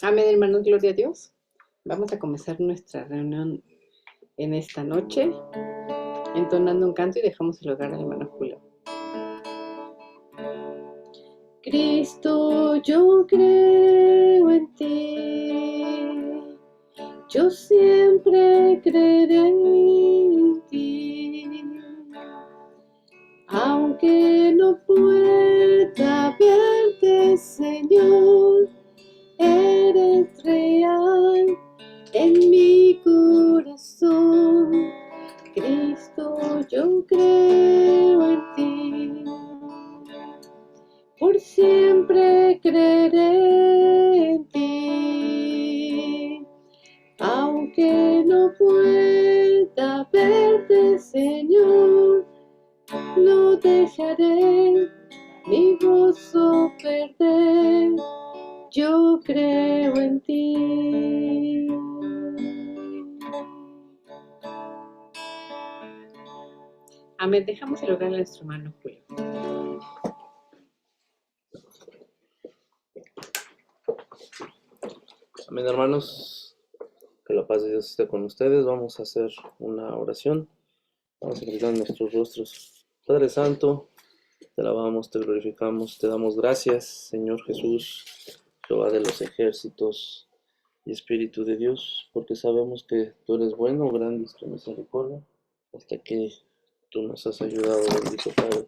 Amén, hermanos, gloria a Dios. Vamos a comenzar nuestra reunión en esta noche, entonando un canto y dejamos el hogar al hermano Julio. Cristo, yo creo en ti, yo siempre creeré en ti, aunque no pueda verte, Señor, eres real en mi corazón. Cristo, yo creo en ti, por siempre creeré en ti, aunque no pueda verte, Señor, no dejaré mi gozo perder. Yo creo en ti. Amén. Dejamos el hogar a nuestro hermano Julio. Amén, hermanos. Que la paz de Dios esté con ustedes. Vamos a hacer una oración. Vamos a gritar nuestros rostros. Padre Santo, te alabamos, te glorificamos, te damos gracias, Señor Jesús, Jehová de los ejércitos y Espíritu de Dios, porque sabemos que tú eres bueno, grande es tu misericordia. Hasta que tú nos has ayudado, bendito Padre.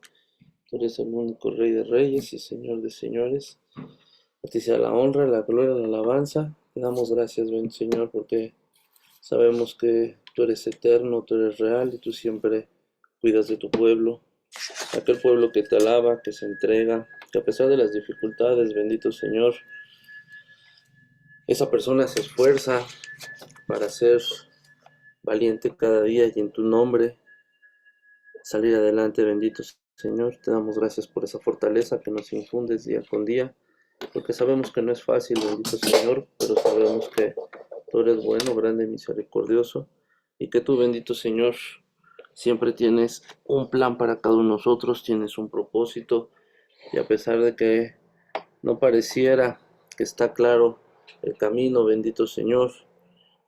Tú eres el único Rey de reyes y Señor de señores. A ti sea la honra, la gloria, la alabanza. Te damos gracias, bendito Señor, porque sabemos que tú eres eterno, tú eres real y tú siempre cuidas de tu pueblo. Aquel pueblo que te alaba, que se entrega, que a pesar de las dificultades, bendito Señor, esa persona se esfuerza para ser valiente cada día y en tu nombre salir adelante, bendito Señor. Te damos gracias por esa fortaleza que nos infundes día con día, porque sabemos que no es fácil, bendito Señor, pero sabemos que tú eres bueno, grande y misericordioso, y que tú, bendito Señor, siempre tienes un plan para cada uno de nosotros, tienes un propósito, y a pesar de que no pareciera que está claro el camino, bendito Señor,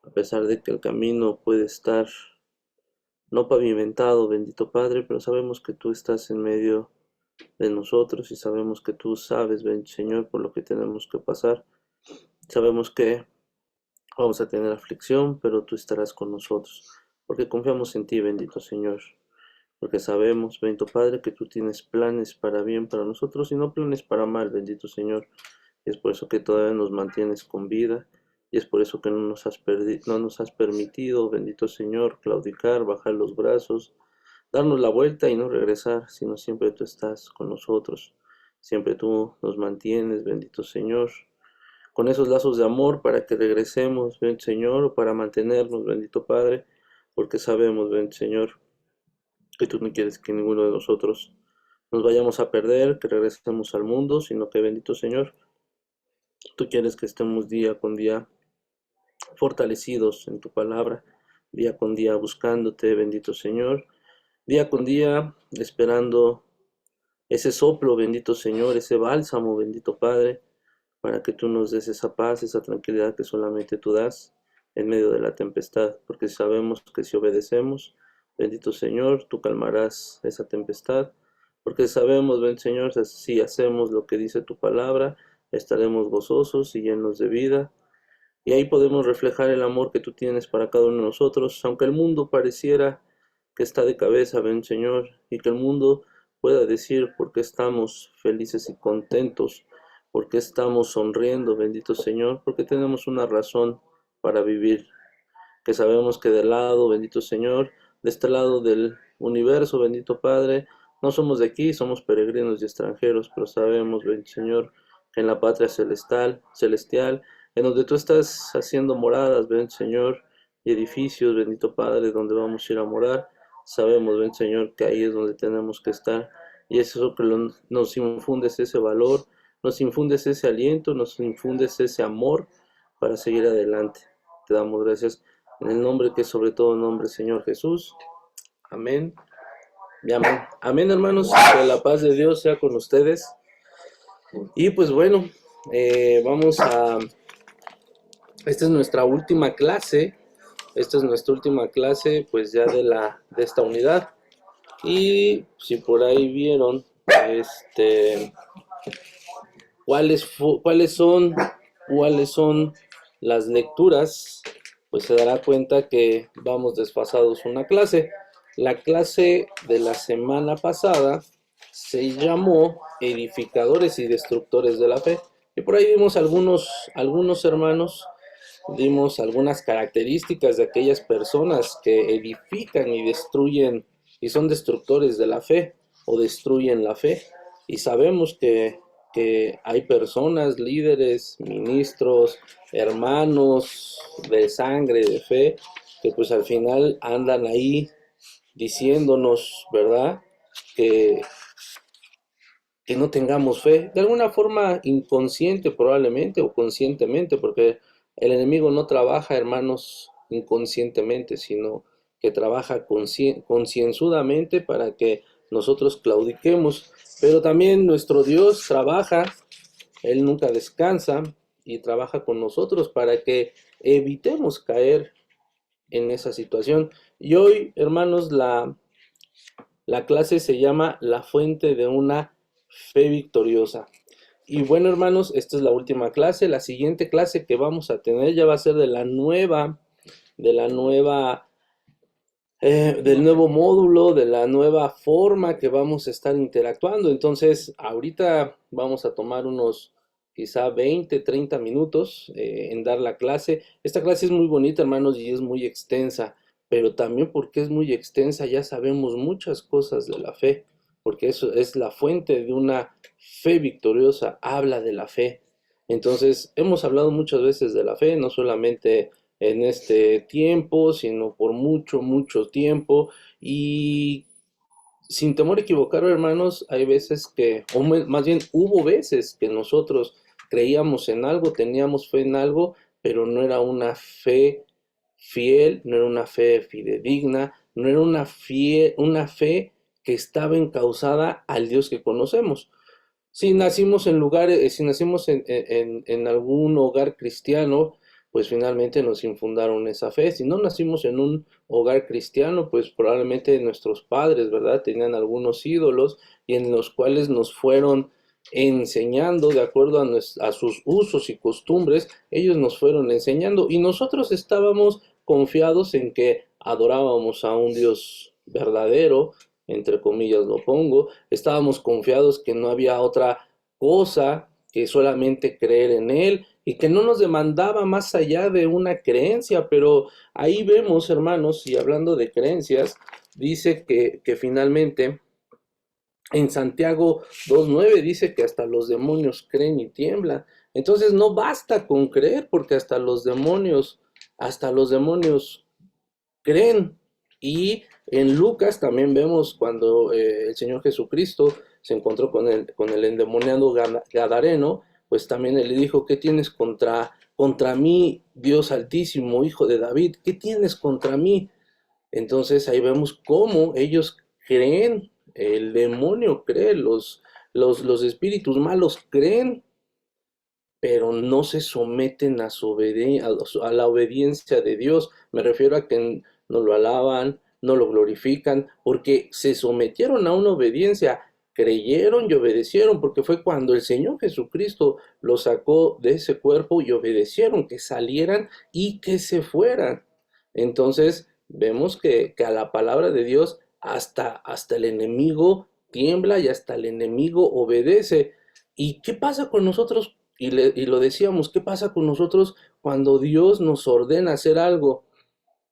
a pesar de que el camino puede estar no pavimentado, bendito Padre, pero sabemos que tú estás en medio de nosotros y sabemos que tú sabes, bendito Señor, por lo que tenemos que pasar. Sabemos que vamos a tener aflicción, pero tú estarás con nosotros, porque confiamos en ti, bendito Señor, porque sabemos, bendito Padre, que tú tienes planes para bien para nosotros y no planes para mal, bendito Señor. Y es por eso que todavía nos mantienes con vida, y es por eso que no nos has permitido, bendito Señor, claudicar, bajar los brazos, darnos la vuelta y no regresar, sino siempre tú estás con nosotros, siempre tú nos mantienes, bendito Señor, con esos lazos de amor para que regresemos, bendito Señor, o para mantenernos, bendito Padre, porque sabemos, bendito Señor, que tú no quieres que ninguno de nosotros nos vayamos a perder, que regresemos al mundo, sino que, bendito Señor, tú quieres que estemos día con día fortalecidos en tu palabra, día con día buscándote, bendito Señor, día con día esperando ese soplo, bendito Señor, ese bálsamo, bendito Padre, para que tú nos des esa paz, esa tranquilidad que solamente tú das en medio de la tempestad, porque sabemos que si obedecemos, bendito Señor, tú calmarás esa tempestad, porque sabemos, bendito Señor, si hacemos lo que dice tu palabra, estaremos gozosos y llenos de vida, y ahí podemos reflejar el amor que tú tienes para cada uno de nosotros, aunque el mundo pareciera que está de cabeza, ven Señor, y que el mundo pueda decir por qué estamos felices y contentos, por qué estamos sonriendo, bendito Señor, porque tenemos una razón para vivir, que sabemos que del lado, bendito Señor, de este lado del universo, bendito Padre, no somos de aquí, somos peregrinos y extranjeros, pero sabemos, bendito Señor, que en la patria celestial, en donde tú estás haciendo moradas, bendito Señor, y edificios, bendito Padre, donde vamos a ir a morar, sabemos, bendito Señor, que ahí es donde tenemos que estar, y es eso que nos infundes ese valor, nos infundes ese aliento, nos infundes ese amor para seguir adelante. Te damos gracias en el nombre que es sobre todo nombre, Señor Jesús. Amén. Y amén. Amén, hermanos. Que la paz de Dios sea con ustedes. Y pues bueno, vamos a Esta es nuestra última clase. Esta es nuestra última clase, pues ya de esta unidad. Y si por ahí vieron, este, cuáles son las lecturas, pues se dará cuenta que vamos desfasados una clase. La clase de la semana pasada se llamó Edificadores y Destructores de la Fe. Y por ahí vimos algunos hermanos, dimos algunas características de aquellas personas que edifican y destruyen y son destructores de la fe o destruyen la fe. Y sabemos que hay personas, líderes, ministros, hermanos de sangre, de fe, que pues al final andan ahí diciéndonos, ¿verdad? Que, que no tengamos fe, de alguna forma inconsciente probablemente o conscientemente, porque el enemigo no trabaja, hermanos, inconscientemente, sino que trabaja concienzudamente para que nosotros claudiquemos. Pero también nuestro Dios trabaja, Él nunca descansa y trabaja con nosotros para que evitemos caer en esa situación. Y hoy, hermanos, la clase se llama La fuente de una fe victoriosa. Y bueno, hermanos, esta es la última clase. La siguiente clase que vamos a tener ya va a ser del nuevo módulo, de la nueva forma que vamos a estar interactuando. Entonces, ahorita vamos a tomar unos quizá 20, 30 minutos en dar la clase. Esta clase es muy bonita, hermanos, y es muy extensa, pero también porque es muy extensa ya sabemos muchas cosas de la fe, porque eso es la fuente de una fe victoriosa, habla de la fe. Entonces, hemos hablado muchas veces de la fe, no solamente en este tiempo, sino por mucho, mucho tiempo. Y sin temor a equivocar, hermanos, hay veces que, o más bien hubo veces que nosotros creíamos en algo, teníamos fe en algo, pero no era una fe fiel, no era una fe fidedigna, no era una fe que estaba encauzada al Dios que conocemos. Si nacimos en algún hogar cristiano, pues finalmente nos infundaron esa fe. Si no nacimos en un hogar cristiano, pues probablemente nuestros padres, ¿verdad? Tenían algunos ídolos y en los cuales nos fueron enseñando de acuerdo a sus usos y costumbres, ellos nos fueron enseñando y nosotros estábamos confiados en que adorábamos a un Dios verdadero, entre comillas lo pongo, estábamos confiados que no había otra cosa que solamente creer en Él y que no nos demandaba más allá de una creencia, pero ahí vemos, hermanos, y hablando de creencias, dice que finalmente en Santiago 2:9 dice que hasta los demonios creen y tiemblan. Entonces no basta con creer porque hasta los demonios creen. Y en Lucas también vemos cuando el Señor Jesucristo se encontró con el endemoniado Gadareno, pues también él le dijo, ¿qué tienes contra mí, Dios Altísimo, Hijo de David? ¿Qué tienes contra mí? Entonces ahí vemos cómo ellos creen, el demonio cree, los espíritus malos creen, pero no se someten a la obediencia de Dios. Me refiero a que no lo alaban, no lo glorifican, porque se sometieron a una obediencia, creyeron y obedecieron, porque fue cuando el Señor Jesucristo los sacó de ese cuerpo y obedecieron, que salieran y que se fueran. Entonces vemos que a la palabra de Dios hasta el enemigo tiembla y hasta el enemigo obedece. ¿Y qué pasa con nosotros? Y lo decíamos, ¿qué pasa con nosotros cuando Dios nos ordena hacer algo?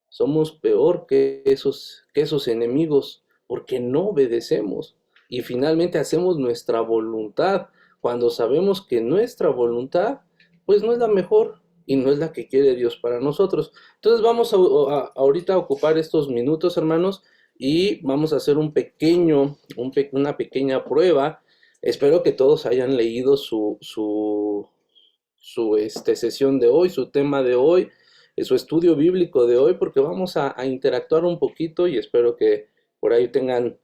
Somos peor que esos enemigos porque no obedecemos y finalmente hacemos nuestra voluntad cuando sabemos que nuestra voluntad pues no es la mejor y no es la que quiere Dios para nosotros. Entonces vamos ahorita a ocupar estos minutos, hermanos, y vamos a hacer una pequeña prueba. Espero que todos hayan leído su sesión de hoy, su tema de hoy, su estudio bíblico de hoy, porque vamos a interactuar un poquito y espero que por ahí tengan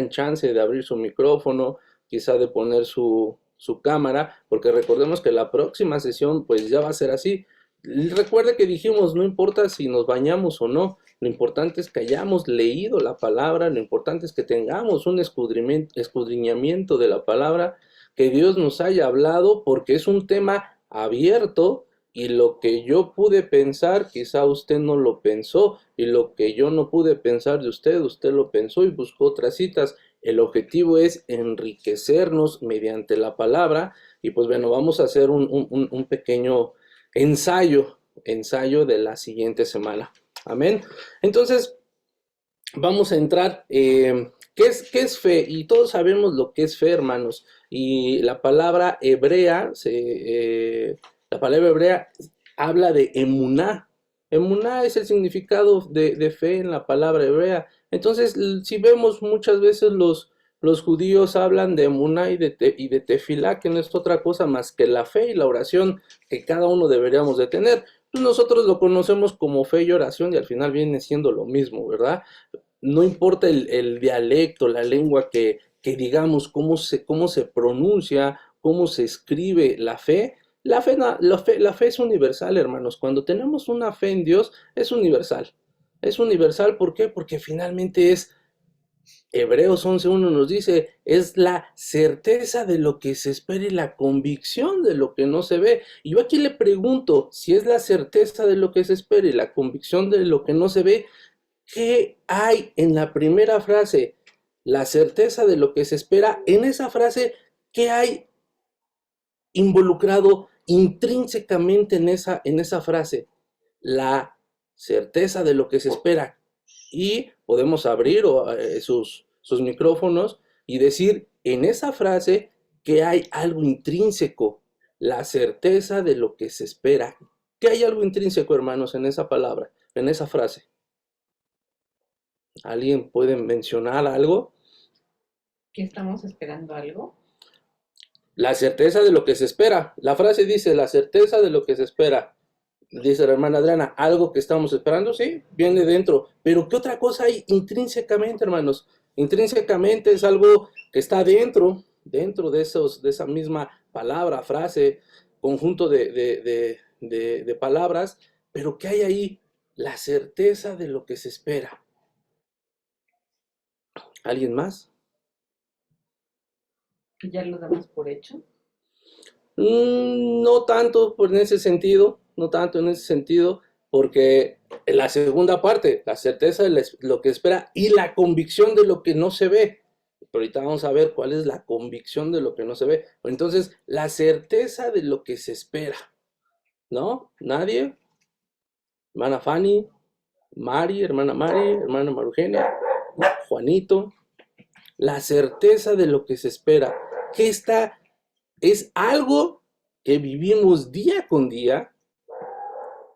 chance de abrir su micrófono, quizá de poner su cámara, porque recordemos que la próxima sesión pues ya va a ser así. Recuerde que dijimos, no importa si nos bañamos o no, lo importante es que hayamos leído la palabra, lo importante es que tengamos un escudriñamiento de la palabra, que Dios nos haya hablado, porque es un tema abierto y lo que yo pude pensar, quizá usted no lo pensó, y lo que yo no pude pensar de usted, usted lo pensó y buscó otras citas. El objetivo es enriquecernos mediante la palabra y pues bueno, vamos a hacer un pequeño ensayo de la siguiente semana. Amén. Entonces, vamos a entrar. ¿Qué es fe? Y todos sabemos lo que es fe, hermanos. Y la palabra hebrea, habla de emuná. Emuná es el significado de fe en la palabra hebrea. Entonces, si vemos muchas veces los judíos hablan de emuná y de tefilá, que no es otra cosa más que la fe y la oración que cada uno deberíamos de tener. Pues nosotros lo conocemos como fe y oración y al final viene siendo lo mismo, ¿verdad? No importa el dialecto, la lengua que digamos, cómo se pronuncia, cómo se escribe la fe es universal, hermanos. Cuando tenemos una fe en Dios, es universal. Es universal, ¿por qué? Porque finalmente es, Hebreos 11:1 nos dice, es la certeza de lo que se espera y la convicción de lo que no se ve. Y yo aquí le pregunto, si es la certeza de lo que se espera y la convicción de lo que no se ve, ¿qué hay en la primera frase? La certeza de lo que se espera. En esa frase, ¿qué hay involucrado intrínsecamente en esa frase? La certeza de lo que se espera. Y podemos abrir sus micrófonos y decir en esa frase que hay algo intrínseco, la certeza de lo que se espera. ¿Qué hay algo intrínseco, hermanos, en esa palabra, en esa frase? ¿Alguien puede mencionar algo? ¿Que estamos esperando algo? La certeza de lo que se espera. La frase dice, la certeza de lo que se espera. Dice la hermana Adriana, algo que estamos esperando, sí, viene dentro. Pero ¿qué otra cosa hay intrínsecamente, hermanos? Intrínsecamente es algo que está dentro de esa misma palabra, frase, conjunto de palabras. Pero ¿qué hay ahí? La certeza de lo que se espera. ¿Alguien más? Que ya lo damos por hecho. No tanto en ese sentido, no tanto en ese sentido, porque en la segunda parte, la certeza de lo que espera y la convicción de lo que no se ve. Pero ahorita vamos a ver cuál es la convicción de lo que no se ve. Entonces, la certeza de lo que se espera, ¿no? ¿Nadie? Hermana Fanny, hermana Mari, hermana Marugenia, Juanito. La certeza de lo que se espera. ¿Qué está? Es algo que vivimos día con día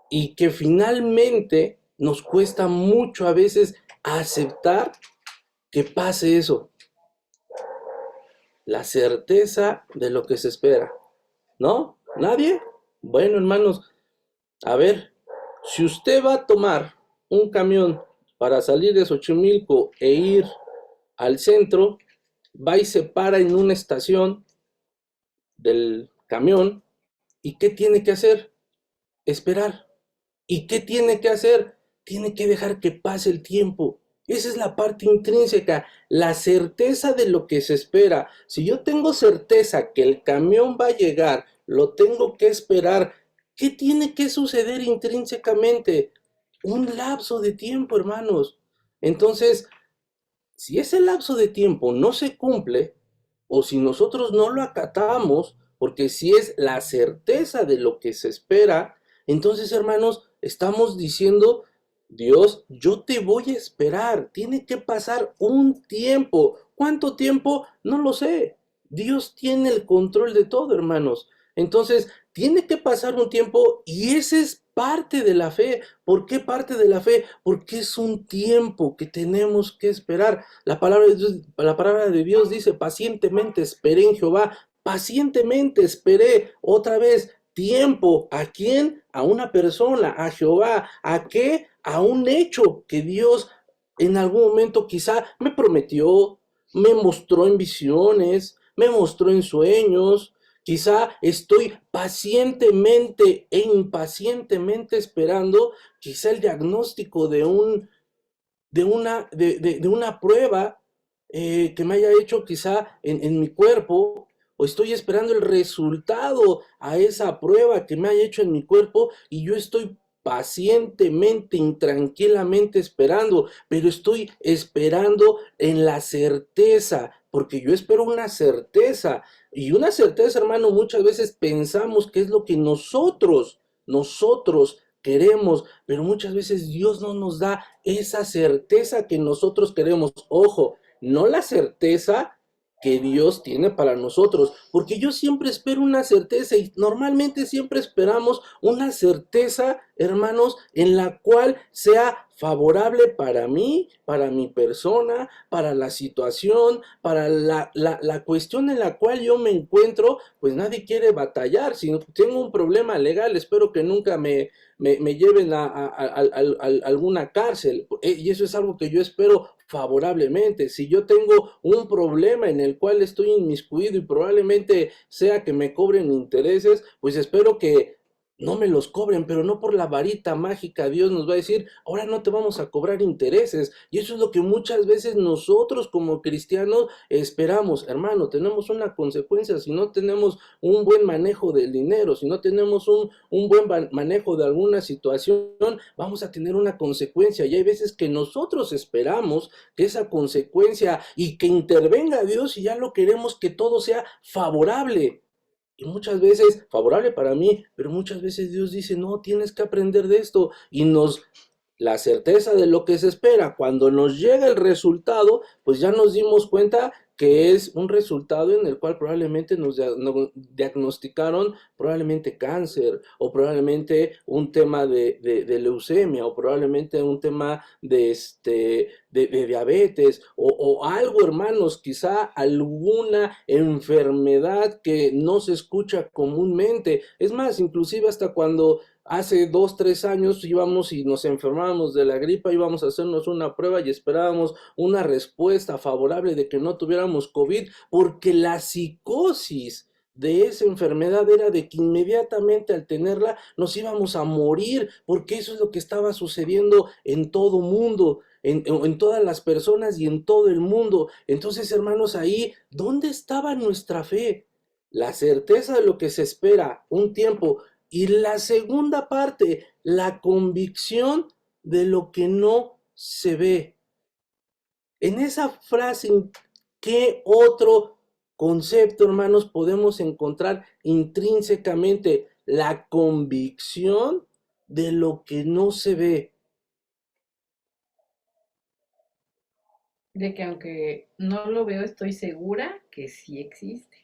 y que finalmente nos cuesta mucho a veces aceptar que pase eso. La certeza de lo que se espera. ¿No? ¿Nadie? Bueno, hermanos, a ver, si usted va a tomar un camión para salir de Xochimilco e ir al centro, va y se para en una estación del camión, ¿y qué tiene que hacer? Esperar. ¿Y qué tiene que hacer? Tiene que dejar que pase el tiempo. Esa es la parte intrínseca, la certeza de lo que se espera. Si yo tengo certeza que el camión va a llegar, lo tengo que esperar. ¿Qué tiene que suceder intrínsecamente? Un lapso de tiempo, hermanos. Entonces, si ese lapso de tiempo no se cumple, o si nosotros no lo acatamos, porque si es la certeza de lo que se espera, entonces, hermanos, estamos diciendo, Dios, yo te voy a esperar, tiene que pasar un tiempo. ¿Cuánto tiempo? No lo sé. Dios tiene el control de todo, hermanos. Entonces, tiene que pasar un tiempo y ese es parte de la fe. ¿Por qué parte de la fe? Porque es un tiempo que tenemos que esperar. La palabra de Dios dice, pacientemente esperé en Jehová, pacientemente esperé otra vez. Tiempo, ¿a quién? A una persona, a Jehová. ¿A qué? A un hecho que Dios en algún momento quizá me prometió, me mostró en visiones, me mostró en sueños, Quizá estoy pacientemente e impacientemente esperando quizá el diagnóstico de una prueba que me haya hecho quizá en mi cuerpo, o estoy esperando el resultado a esa prueba que me haya hecho en mi cuerpo y yo estoy pacientemente, intranquilamente esperando, pero estoy esperando en la certeza, porque yo espero una certeza, y una certeza, hermano, muchas veces pensamos que es lo que nosotros queremos, pero muchas veces Dios no nos da esa certeza que nosotros queremos. Ojo, no la certeza que Dios tiene para nosotros, porque yo siempre espero una certeza y normalmente siempre esperamos una certeza, hermanos, en la cual sea favorable para mí, para mi persona, para la situación, para la cuestión en la cual yo me encuentro. Pues nadie quiere batallar. Si tengo un problema legal, espero que nunca me lleven a alguna cárcel, y eso es algo que yo espero favorablemente. Si yo tengo un problema en el cual estoy inmiscuido y probablemente sea que me cobren intereses, pues espero que no me los cobren, pero no por la varita mágica. Dios nos va a decir, ahora no te vamos a cobrar intereses. Y eso es lo que muchas veces nosotros como cristianos esperamos. Hermano, tenemos una consecuencia si no tenemos un buen manejo del dinero, si no tenemos un buen manejo de alguna situación, vamos a tener una consecuencia. Y hay veces que nosotros esperamos que esa consecuencia y que intervenga Dios y ya lo queremos que todo sea favorable. Y muchas veces, favorable para mí, pero muchas veces Dios dice, no, tienes que aprender de esto. Y la certeza de lo que se espera, cuando nos llega el resultado, pues ya nos dimos cuenta que es un resultado en el cual probablemente nos diagnosticaron probablemente cáncer, o probablemente un tema de leucemia, o probablemente un tema de diabetes, o algo, hermanos, quizá alguna enfermedad que no se escucha comúnmente. Es más, inclusive hasta cuando hace 2, 3 años íbamos y nos enfermábamos de la gripa, íbamos a hacernos una prueba y esperábamos una respuesta favorable de que no tuviéramos COVID, porque la psicosis de esa enfermedad era de que inmediatamente al tenerla nos íbamos a morir, porque eso es lo que estaba sucediendo en todo mundo, en todas las personas y en todo el mundo. Entonces, hermanos, ahí, ¿dónde estaba nuestra fe? La certeza de lo que se espera, un tiempo, y la segunda parte, la convicción de lo que no se ve. En esa frase, ¿qué otro concepto, hermanos, podemos encontrar intrínsecamente? La convicción de lo que no se ve. De que aunque no lo veo, estoy segura que sí existe.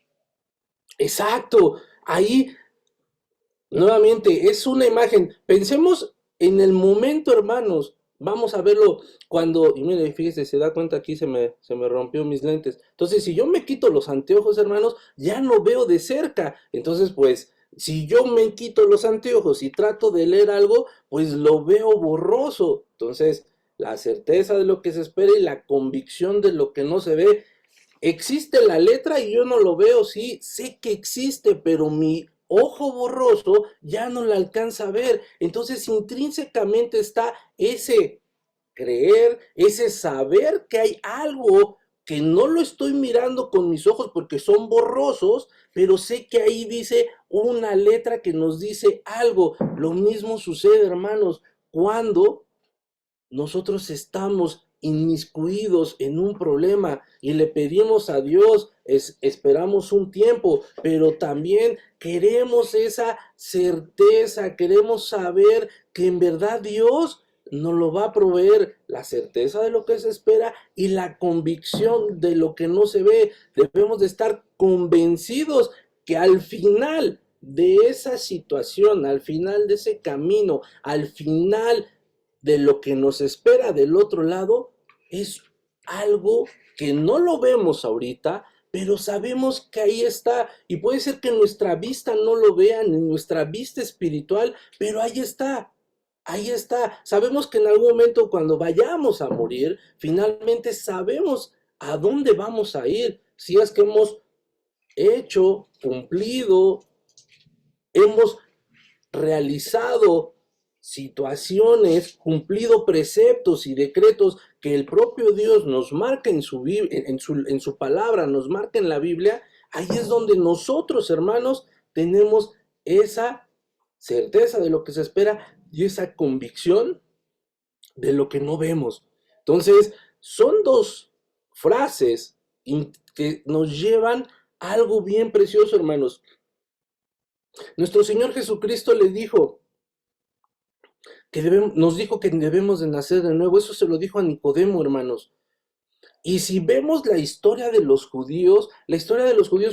Exacto. Ahí, nuevamente, es una imagen. Pensemos en el momento, hermanos. Vamos a verlo cuando, y mire, fíjese, se da cuenta aquí se me rompió mis lentes. Entonces, si yo me quito los anteojos, hermanos, ya no veo de cerca. Entonces, pues, si yo me quito los anteojos y trato de leer algo, pues lo veo borroso. Entonces, la certeza de lo que se espera y la convicción de lo que no se ve. Existe la letra y yo no lo veo, sí, sé que existe, pero mi ojo borroso ya no la alcanza a ver. Entonces, intrínsecamente está ese creer, ese saber que hay algo que no lo estoy mirando con mis ojos porque son borrosos, pero sé que ahí dice una letra que nos dice algo. Lo mismo sucede, hermanos, cuando nosotros estamos inmiscuidos en un problema y le pedimos a Dios, esperamos un tiempo, pero también queremos esa certeza, queremos saber que en verdad Dios nos lo va a proveer, la certeza de lo que se espera y la convicción de lo que no se ve. Debemos de estar convencidos que al final de esa situación, al final de ese camino, al final de lo que nos espera del otro lado, es algo que no lo vemos ahorita, pero sabemos que ahí está. Y puede ser que nuestra vista no lo vea, ni nuestra vista espiritual, pero ahí está. Ahí está. Sabemos que en algún momento cuando vayamos a morir, finalmente sabemos a dónde vamos a ir. Si es que hemos hecho, cumplido, hemos realizado situaciones, cumplido preceptos y decretos que el propio Dios nos marca en su palabra, nos marca en la Biblia. Ahí es donde nosotros, hermanos, tenemos esa certeza de lo que se espera y esa convicción de lo que no vemos. Entonces, son dos frases que nos llevan a algo bien precioso, hermanos. Nuestro Señor Jesucristo les dijo nos dijo que debemos de nacer de nuevo. Eso se lo dijo a Nicodemo, hermanos. Y si vemos la historia de los judíos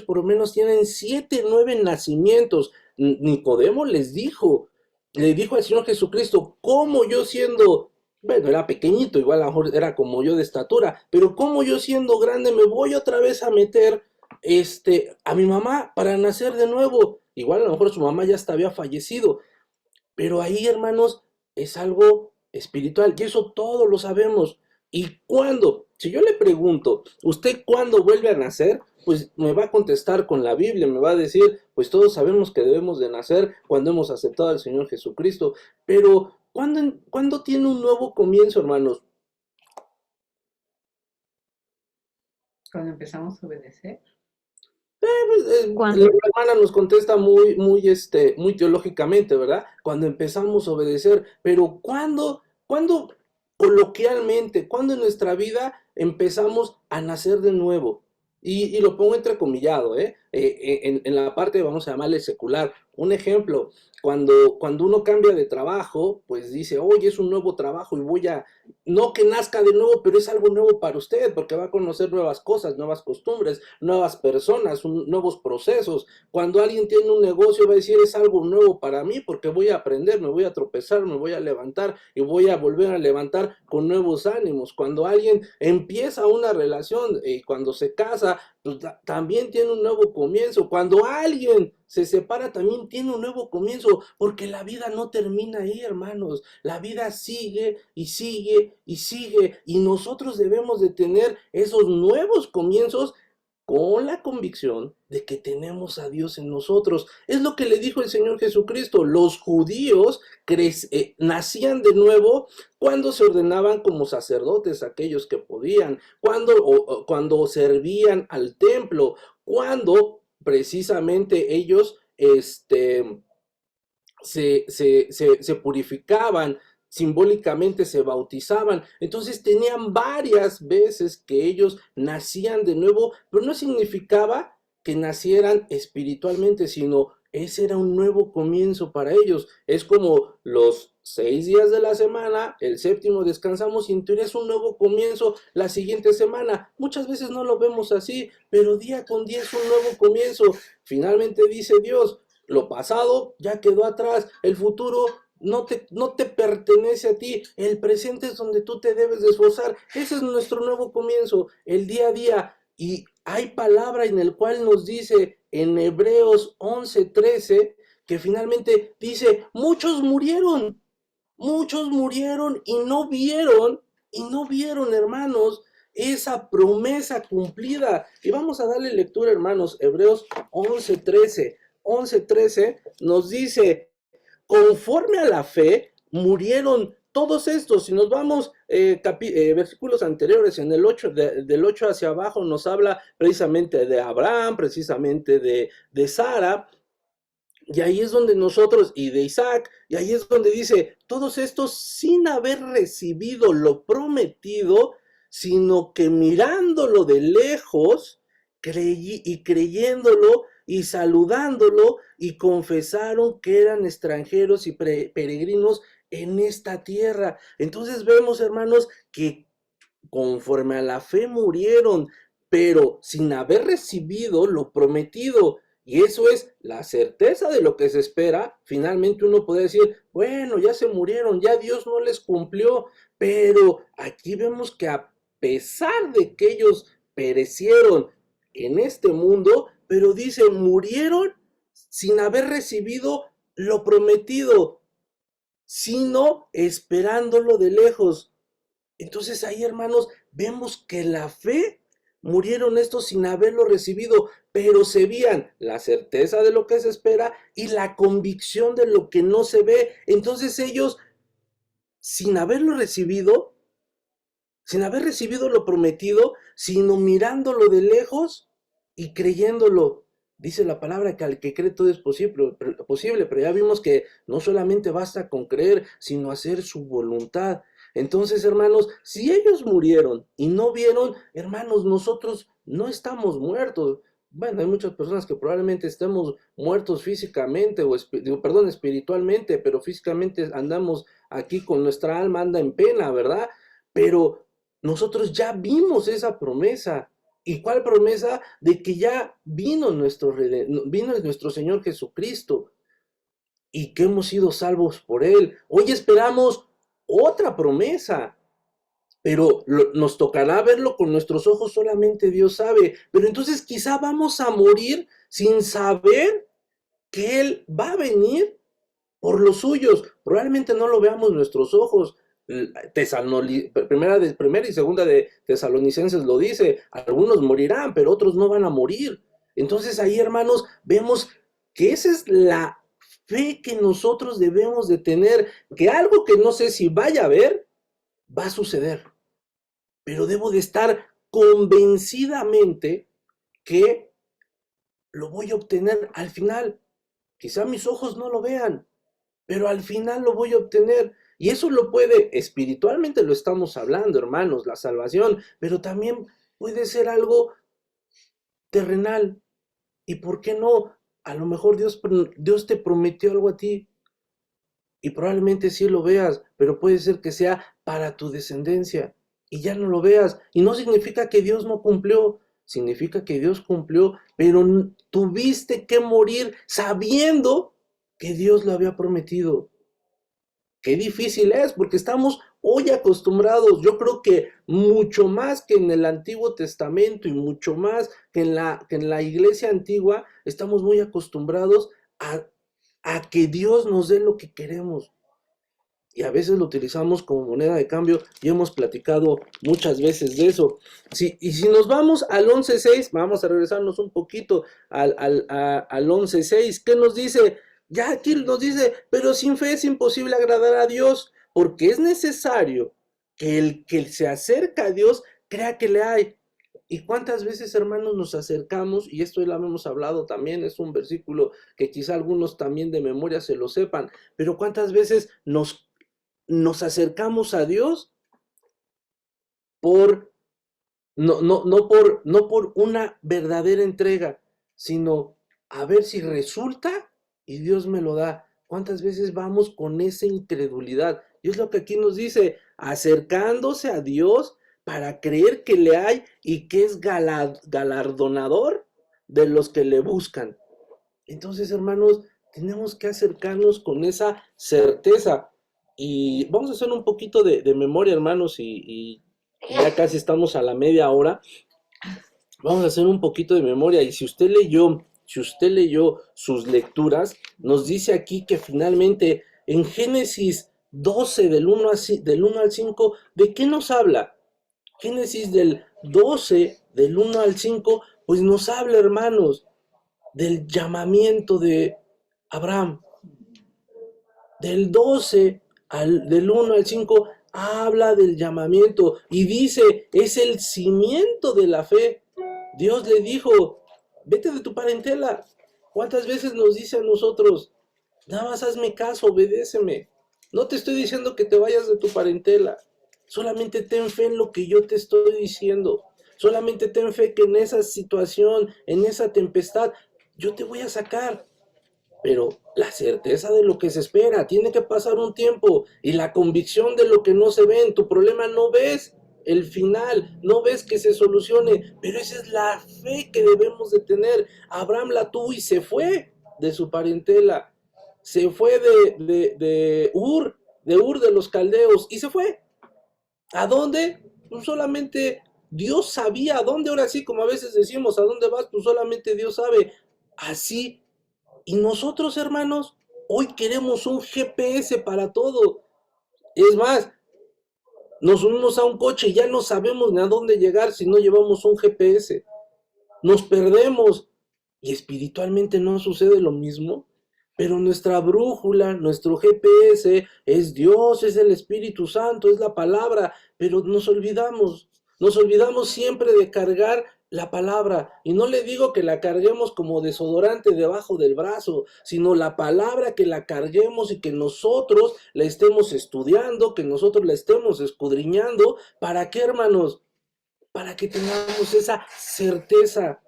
por lo menos tienen 7, 9 nacimientos. Nicodemo le dijo al Señor Jesucristo, ¿cómo yo siendo, bueno, era pequeñito, igual a lo mejor era como yo de estatura, pero cómo yo siendo grande me voy otra vez a meter a mi mamá para nacer de nuevo? Igual a lo mejor su mamá ya hasta había fallecido, pero ahí, hermanos, es algo espiritual y eso todos lo sabemos. ¿Y cuándo? Si yo le pregunto, ¿usted cuándo vuelve a nacer? Pues me va a contestar con la Biblia, me va a decir, pues todos sabemos que debemos de nacer cuando hemos aceptado al Señor Jesucristo. Pero, ¿cuándo tiene un nuevo comienzo, hermanos? Cuando empezamos a obedecer. La hermana nos contesta muy teológicamente, ¿verdad? Cuando empezamos a obedecer, pero ¿cuándo coloquialmente, cuándo en nuestra vida empezamos a nacer de nuevo? Y lo pongo entrecomillado, en la parte, vamos a llamarle secular. Un ejemplo, cuando uno cambia de trabajo, pues dice, oye, es un nuevo trabajo y no que nazca de nuevo, pero es algo nuevo para usted, porque va a conocer nuevas cosas, nuevas costumbres, nuevas personas, nuevos procesos. Cuando alguien tiene un negocio va a decir, es algo nuevo para mí, porque voy a aprender, me voy a tropezar, me voy a levantar y voy a volver a levantar con nuevos ánimos. Cuando alguien empieza una relación y cuando se casa, pues también tiene un nuevo comienzo. Cuando alguien se separa, también tiene un nuevo comienzo, porque la vida no termina ahí, hermanos. La vida sigue y sigue y sigue, y nosotros debemos de tener esos nuevos comienzos con la convicción de que tenemos a Dios en nosotros. Es lo que le dijo el Señor Jesucristo. Los judíos nacían de nuevo cuando se ordenaban como sacerdotes, aquellos que podían, cuando servían al templo, cuando precisamente ellos se purificaban, simbólicamente se bautizaban. Entonces tenían varias veces que ellos nacían de nuevo, pero no significaba que nacieran espiritualmente, sino ese era un nuevo comienzo para ellos. Es como los 6 días de la semana, el séptimo descansamos y en teoría es un nuevo comienzo la siguiente semana. Muchas veces no lo vemos así, pero día con día es un nuevo comienzo. Finalmente dice Dios, lo pasado ya quedó atrás, el futuro no te pertenece a ti, el presente es donde tú te debes de esforzar. Ese es nuestro nuevo comienzo, el día a día. Y hay palabra en el cual nos dice en Hebreos 11:13 que finalmente dice, muchos murieron y no vieron, hermanos, esa promesa cumplida. Y vamos a darle lectura, hermanos. Hebreos 11:13 nos dice, conforme a la fe, murieron todos estos. Si nos vamos versículos anteriores, en el 8, del 8 hacia abajo, nos habla precisamente de Abraham, precisamente de Sara. Y ahí es donde nosotros, y de Isaac, y ahí es donde dice, todos estos sin haber recibido lo prometido, sino que mirándolo de lejos, creyéndolo y saludándolo, y confesaron que eran extranjeros y peregrinos en esta tierra. Entonces vemos, hermanos, que conforme a la fe murieron, pero sin haber recibido lo prometido. Y eso es la certeza de lo que se espera. Finalmente uno puede decir, bueno, ya se murieron, ya Dios no les cumplió. Pero aquí vemos que a pesar de que ellos perecieron en este mundo, pero dice, murieron sin haber recibido lo prometido, sino esperándolo de lejos. Entonces ahí, hermanos, vemos que la fe murieron estos sin haberlo recibido, pero se veían la certeza de lo que se espera y la convicción de lo que no se ve. Entonces ellos, sin haberlo recibido, sin haber recibido lo prometido, sino mirándolo de lejos y creyéndolo. Dice la palabra que al que cree todo es posible, pero ya vimos que no solamente basta con creer, sino hacer su voluntad. Entonces, hermanos, si ellos murieron y no vieron, hermanos, nosotros no estamos muertos. Bueno, hay muchas personas que probablemente estemos muertos físicamente, perdón, espiritualmente, pero físicamente andamos aquí con nuestra alma, anda en pena, ¿verdad? Pero nosotros ya vimos esa promesa. ¿Y cuál promesa? De que ya vino nuestro Señor Jesucristo y que hemos sido salvos por Él. Hoy esperamos otra promesa, pero nos tocará verlo con nuestros ojos, solamente Dios sabe. Pero entonces quizá vamos a morir sin saber que Él va a venir por los suyos. Probablemente no lo veamos nuestros ojos. Primera y segunda de Tesalonicenses lo dice, algunos morirán, pero otros no van a morir. Entonces ahí, hermanos, vemos que esa es la fe que nosotros debemos de tener, que algo que no sé si vaya a ver, va a suceder, pero debo de estar convencidamente que lo voy a obtener al final. Quizá mis ojos no lo vean, pero al final lo voy a obtener. Y eso lo puede, espiritualmente lo estamos hablando, hermanos, la salvación, pero también puede ser algo terrenal. ¿Y por qué no? A lo mejor Dios te prometió algo a ti y probablemente sí lo veas, pero puede ser que sea para tu descendencia y ya no lo veas. Y no significa que Dios no cumplió, significa que Dios cumplió, pero tuviste que morir sabiendo que Dios lo había prometido. Qué difícil es, porque estamos hoy acostumbrados, yo creo que mucho más que en el Antiguo Testamento y mucho más que en la iglesia antigua, estamos muy acostumbrados a que Dios nos dé lo que queremos. Y a veces lo utilizamos como moneda de cambio y hemos platicado muchas veces de eso. Y si nos vamos al 11.6, vamos a regresarnos un poquito al 11.6, ¿qué nos dice? Ya aquí nos dice, pero sin fe es imposible agradar a Dios, porque es necesario que el que se acerca a Dios crea que le hay. ¿Y cuántas veces, hermanos, nos acercamos? Y esto ya lo hemos hablado también, es un versículo que quizá algunos también de memoria se lo sepan, pero cuántas veces nos acercamos a Dios por no por una verdadera entrega, sino a ver si resulta y Dios me lo da. ¿Cuántas veces vamos con esa incredulidad? Y es lo que aquí nos dice, acercándose a Dios para creer que le hay y que es galardonador de los que le buscan. Entonces, hermanos, tenemos que acercarnos con esa certeza. Y vamos a hacer un poquito de memoria, hermanos, y ya casi estamos a la media hora. Vamos a hacer un poquito de memoria. Y si usted leyó sus lecturas, nos dice aquí que finalmente en Génesis 12, del 1 al 5, ¿de qué nos habla? Génesis del 12, del 1 al 5, pues nos habla, hermanos, del llamamiento de Abraham. Del 12 del 1 al 5 habla del llamamiento y dice, es el cimiento de la fe. Dios le dijo, vete de tu parentela. ¿Cuántas veces nos dice a nosotros, nada más hazme caso, obedéceme? No te estoy diciendo que te vayas de tu parentela, solamente ten fe en lo que yo te estoy diciendo. Solamente ten fe que en esa situación, en esa tempestad, yo te voy a sacar. Pero la certeza de lo que se espera, tiene que pasar un tiempo, y la convicción de lo que no se ve. En tu problema no ves el final, no ves que se solucione, pero esa es la fe que debemos de tener. Abraham la tuvo y se fue de su parentela, se fue de Ur de los caldeos, y se fue. ¿A dónde? Pues solamente Dios sabía a dónde. Ahora sí, como a veces decimos, ¿a dónde vas? Pues solamente Dios sabe. Así. Y nosotros, hermanos, hoy queremos un GPS para todo. Es más, nos subimos a un coche y ya no sabemos ni a dónde llegar si no llevamos un GPS. Nos perdemos. y espiritualmente no sucede lo mismo. Pero nuestra brújula, nuestro GPS es Dios, es el Espíritu Santo, es la palabra, pero nos olvidamos siempre de cargar la palabra. Y no le digo que la carguemos como desodorante debajo del brazo, sino la palabra que la carguemos y que nosotros la estemos estudiando, que nosotros la estemos escudriñando. ¿Para qué, hermanos? Para que tengamos esa certeza,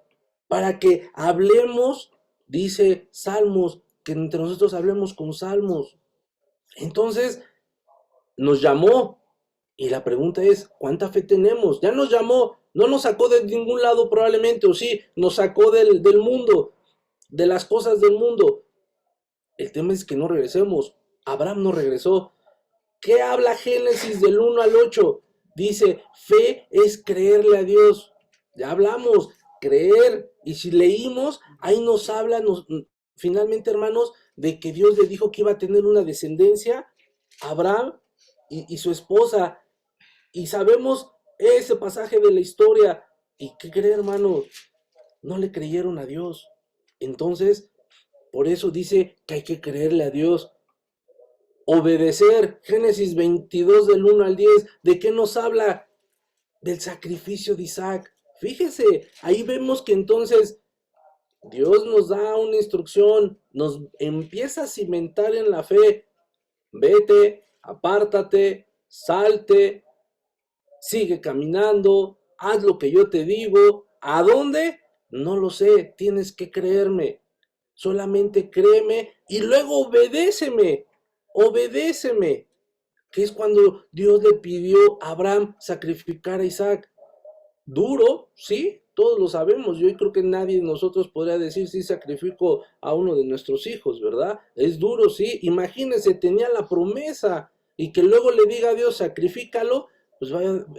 para que hablemos, dice Salmos, que entre nosotros hablemos con salmos. Entonces, nos llamó, y la pregunta es, ¿cuánta fe tenemos? Ya nos llamó, no nos sacó de ningún lado probablemente, o sí, nos sacó del mundo, de las cosas del mundo. El tema es que no regresemos. Abraham no regresó. ¿Qué habla Génesis del 1 al 8? Dice, fe es creerle a Dios. Ya hablamos, creer. Y si leímos, ahí nos habla, finalmente, hermanos, de que Dios le dijo que iba a tener una descendencia, Abraham y su esposa. Y sabemos ese pasaje de la historia. ¿Y qué cree, hermanos? No le creyeron a Dios. Entonces, por eso dice que hay que creerle a Dios. Obedecer, Génesis 22 del 1 al 10, ¿de qué nos habla? Del sacrificio de Isaac. Fíjese, ahí vemos que entonces Dios nos da una instrucción, nos empieza a cimentar en la fe. Vete, apártate, salte, sigue caminando, haz lo que yo te digo. ¿A dónde? No lo sé, tienes que creerme. Solamente créeme y luego obedéceme. Obedéceme, que es cuando Dios le pidió a Abraham sacrificar a Isaac. Duro, sí, todos lo sabemos. Yo creo que nadie de nosotros podría decir si sacrifico a uno de nuestros hijos, ¿verdad? Es duro, sí. Imagínense, tenía la promesa y que luego le diga a Dios, sacrifícalo, pues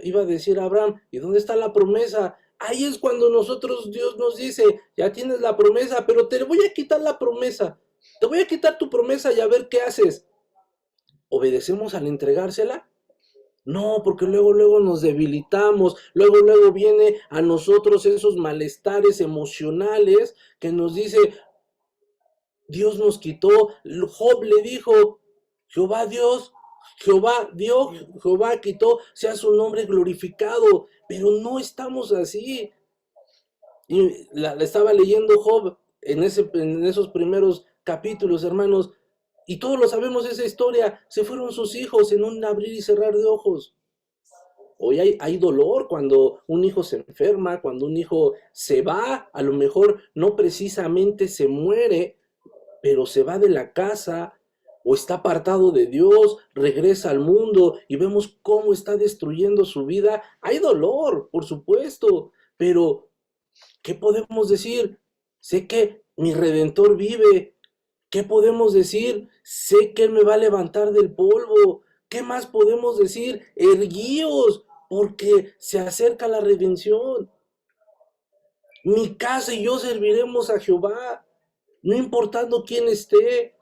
iba a decir a Abraham, ¿y dónde está la promesa? Ahí es cuando Dios nos dice, ya tienes la promesa, pero te voy a quitar la promesa. Te voy a quitar tu promesa y a ver qué haces. ¿Obedecemos al entregársela? No, porque luego nos debilitamos, luego viene a nosotros esos malestares emocionales que nos dice, Dios nos quitó. Job le dijo, Jehová Dios, Jehová dio, Jehová quitó, sea su nombre glorificado, pero no estamos así. Y la estaba leyendo Job en esos primeros capítulos, hermanos, y todos lo sabemos esa historia. Se fueron sus hijos en un abrir y cerrar de ojos. Hoy hay dolor cuando un hijo se enferma, cuando un hijo se va, a lo mejor no precisamente se muere, pero se va de la casa o está apartado de Dios, regresa al mundo y vemos cómo está destruyendo su vida. Hay dolor, por supuesto, pero ¿qué podemos decir? Sé que mi Redentor vive. ¿Qué podemos decir? Sé que Él me va a levantar del polvo. ¿Qué más podemos decir? Erguíos, porque se acerca la redención. Mi casa y yo serviremos a Jehová, no importando quién esté.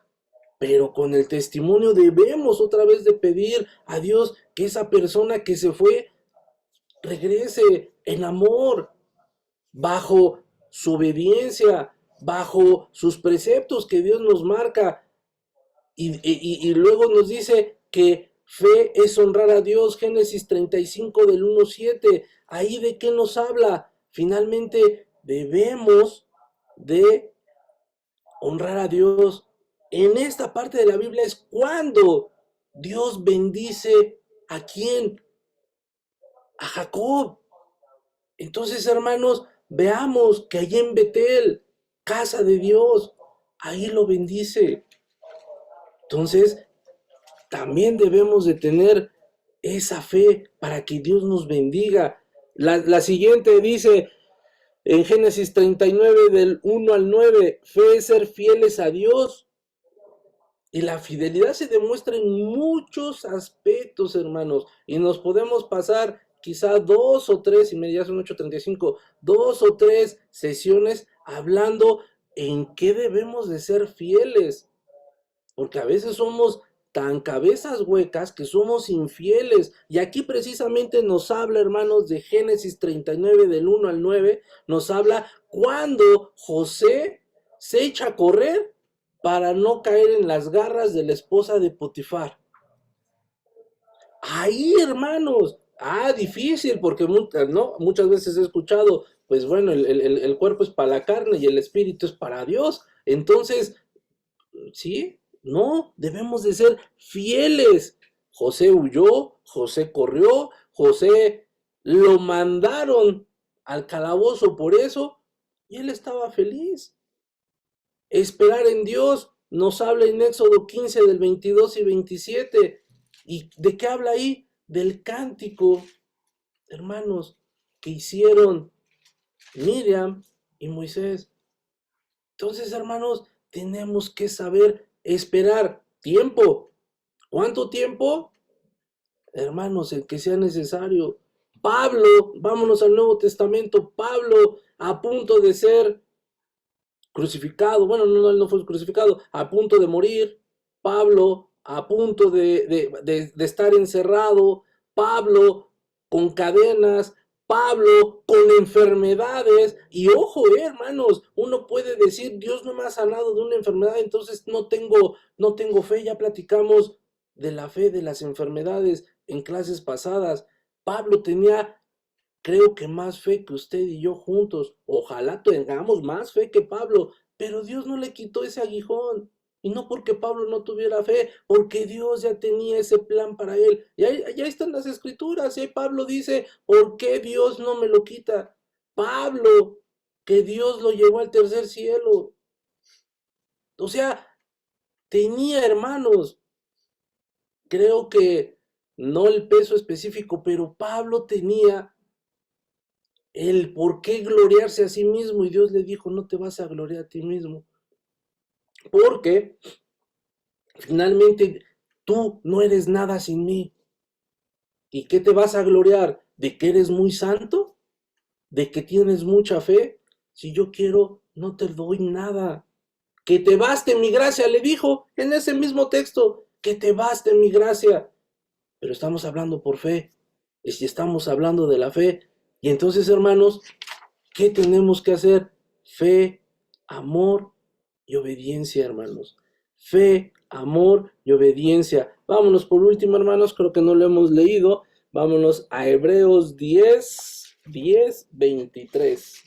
Pero con el testimonio debemos otra vez de pedir a Dios que esa persona que se fue regrese en amor, bajo su obediencia, bajo sus preceptos que Dios nos marca. Y luego nos dice que fe es honrar a Dios, Génesis 35 del 1:7. Ahí de qué nos habla. Finalmente debemos de honrar a Dios. En esta parte de la Biblia es cuando Dios bendice a quién, a Jacob. Entonces, hermanos, veamos que allí en Betel, casa de Dios, ahí lo bendice. Entonces, también debemos de tener esa fe para que Dios nos bendiga. La siguiente dice en Génesis 39 del 1 al 9, fe es ser fieles a Dios. Y la fidelidad se demuestra en muchos aspectos, hermanos, y nos podemos pasar quizá 2 o 3, y me ya son 8:35, 2 o 3 sesiones hablando en qué debemos de ser fieles, porque a veces somos tan cabezas huecas que somos infieles. Y aquí precisamente nos habla, hermanos, de Génesis 39, del 1 al 9, nos habla cuando José se echa a correr para no caer en las garras de la esposa de Potifar. Ahí, hermanos, difícil, porque ¿no? Muchas veces he escuchado, pues bueno, el cuerpo es para la carne y el espíritu es para Dios. Entonces, ¿sí? No, debemos de ser fieles. José huyó, José corrió, José lo mandaron al calabozo por eso, y él estaba feliz. Esperar en Dios nos habla en Éxodo 15 del 22 y 27. ¿Y de qué habla ahí? Del cántico, hermanos, que hicieron Miriam y Moisés. Entonces, hermanos, tenemos que saber esperar tiempo. ¿Cuánto tiempo? Hermanos, el que sea necesario. Pablo, vámonos al Nuevo Testamento, Pablo a punto de ser crucificado, bueno, no fue crucificado, a punto de morir, Pablo a punto de estar encerrado, Pablo con cadenas, Pablo con enfermedades, y ojo, hermanos, uno puede decir, Dios no me ha sanado de una enfermedad, entonces no tengo fe. Ya platicamos de la fe de las enfermedades en clases pasadas. Pablo tenía, creo que más fe que usted y yo juntos. Ojalá tengamos más fe que Pablo, pero Dios no le quitó ese aguijón. Y no porque Pablo no tuviera fe, porque Dios ya tenía ese plan para él. Ya están las escrituras, y ahí Pablo dice, ¿por qué Dios no me lo quita? Pablo, que Dios lo llevó al tercer cielo. O sea, tenía, hermanos, creo que no el peso específico, pero Pablo tenía el por qué gloriarse a sí mismo, y Dios le dijo, no te vas a gloriar a ti mismo, porque finalmente tú no eres nada sin mí. ¿Y qué te vas a gloriar? ¿De que eres muy santo? ¿De que tienes mucha fe? Si yo quiero, no te doy nada. Que te baste mi gracia, le dijo en ese mismo texto, que te baste mi gracia. Pero estamos hablando por fe, y si estamos hablando de la fe, y entonces, hermanos, ¿qué tenemos que hacer? Fe, amor y obediencia, hermanos. Fe, amor y obediencia. Vámonos por último, hermanos, creo que no lo hemos leído. Vámonos a Hebreos 23.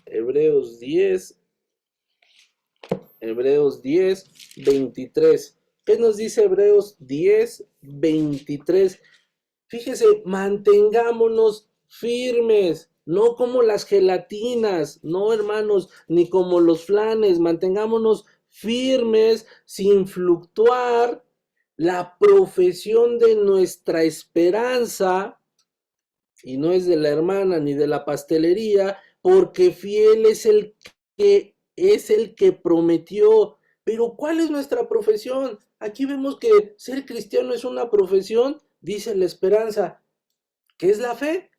Hebreos 10, 23. ¿Qué nos dice Hebreos 10, 23? Fíjese, mantengámonos firmes, no como las gelatinas, no, hermanos, ni como los flanes, mantengámonos firmes sin fluctuar la profesión de nuestra esperanza, y no es de la hermana ni de la pastelería, porque fiel es el que prometió. Pero ¿cuál es nuestra profesión? Aquí vemos que ser cristiano es una profesión, dice la esperanza. ¿Qué es la fe?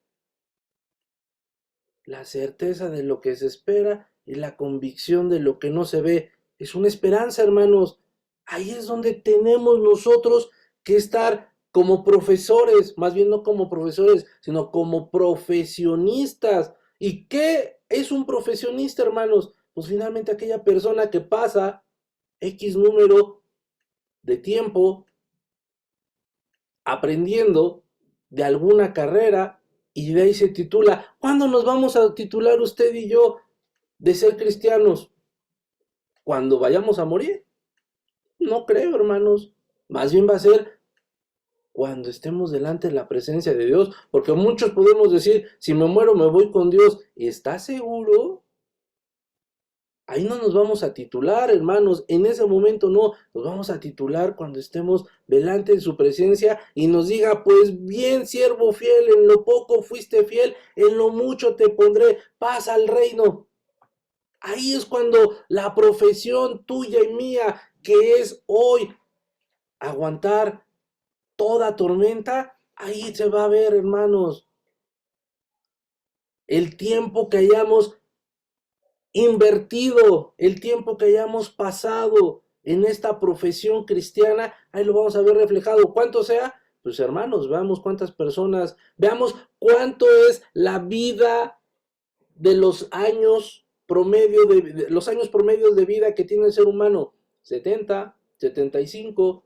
La certeza de lo que se espera y la convicción de lo que no se ve. Es una esperanza, hermanos. Ahí es donde tenemos nosotros que estar como profesores, más bien no como profesores, sino como profesionistas. ¿Y qué es un profesionista, hermanos? Pues finalmente aquella persona que pasa X número de tiempo aprendiendo de alguna carrera, y de ahí se titula. ¿Cuándo nos vamos a titular usted y yo de ser cristianos? ¿Cuando vayamos a morir? No creo, hermanos. Más bien va a ser cuando estemos delante de la presencia de Dios, porque muchos podemos decir, si me muero me voy con Dios. ¿Estás seguro? Ahí no nos vamos a titular, hermanos, en ese momento no, nos vamos a titular cuando estemos delante de su presencia y nos diga, pues bien, siervo fiel, en lo poco fuiste fiel, en lo mucho te pondré, pasa al reino. Ahí es cuando la profesión tuya y mía, que es hoy aguantar toda tormenta, ahí se va a ver, hermanos, el tiempo que hayamos invertido, el tiempo que hayamos pasado, en esta profesión cristiana, ahí lo vamos a ver reflejado. ¿Cuánto sea? Pues hermanos, veamos cuántas personas, veamos cuánto es la vida de los años promedio de los años promedios de vida que tiene el ser humano, 70, 75.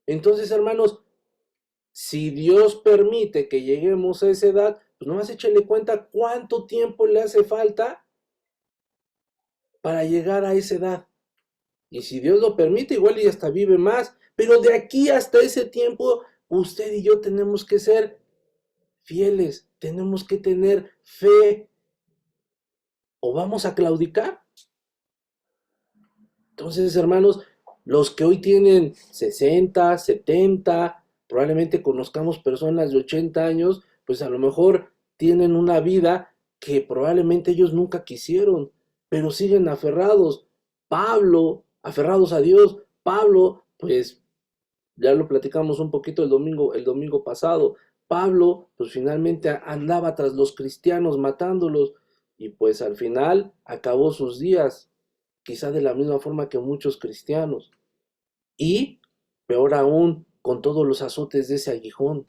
Entonces, hermanos, si Dios permite que lleguemos a esa edad, pues nomás échale cuenta cuánto tiempo le hace falta para llegar a esa edad. Y si Dios lo permite, igual y hasta vive más. Pero de aquí hasta ese tiempo, usted y yo tenemos que ser fieles, tenemos que tener fe. ¿O vamos a claudicar? Entonces, hermanos, los que hoy tienen 60, 70, probablemente conozcamos personas de 80 años, pues a lo mejor tienen una vida que probablemente ellos nunca quisieron, pero siguen aferrados. Pablo, aferrados a Dios. Pablo, pues ya lo platicamos un poquito el domingo pasado. Pablo, pues finalmente andaba tras los cristianos matándolos y pues al final acabó sus días, quizá de la misma forma que muchos cristianos. Y peor aún, con todos los azotes de ese aguijón.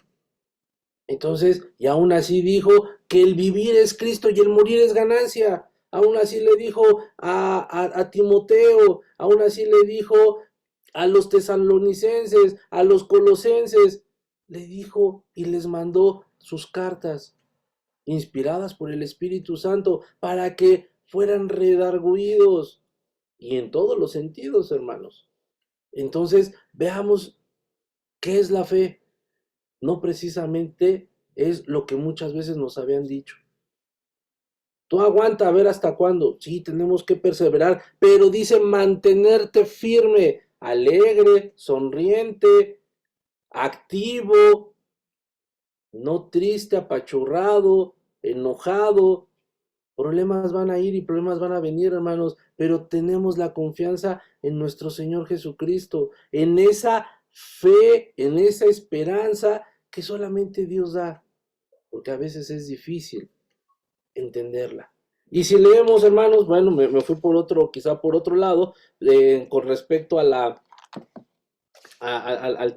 Entonces, y aún así dijo que el vivir es Cristo y el morir es ganancia. Aún así le dijo a Timoteo, aún así le dijo a los tesalonicenses, a los colosenses, le dijo y les mandó sus cartas inspiradas por el Espíritu Santo para que fueran redargüidos y en todos los sentidos, hermanos. Entonces, veamos qué es la fe. No precisamente es lo que muchas veces nos habían dicho. Tú aguanta a ver hasta cuándo. Sí, tenemos que perseverar, pero dice mantenerte firme, alegre, sonriente, activo, no triste, apachurrado, enojado. Problemas van a ir y problemas van a venir, hermanos, pero tenemos la confianza en nuestro Señor Jesucristo, en esa fe, en esa esperanza que solamente Dios da, porque a veces es difícil entenderla. Y si leemos, hermanos, bueno, me fui por otro, quizá por otro lado, con respecto al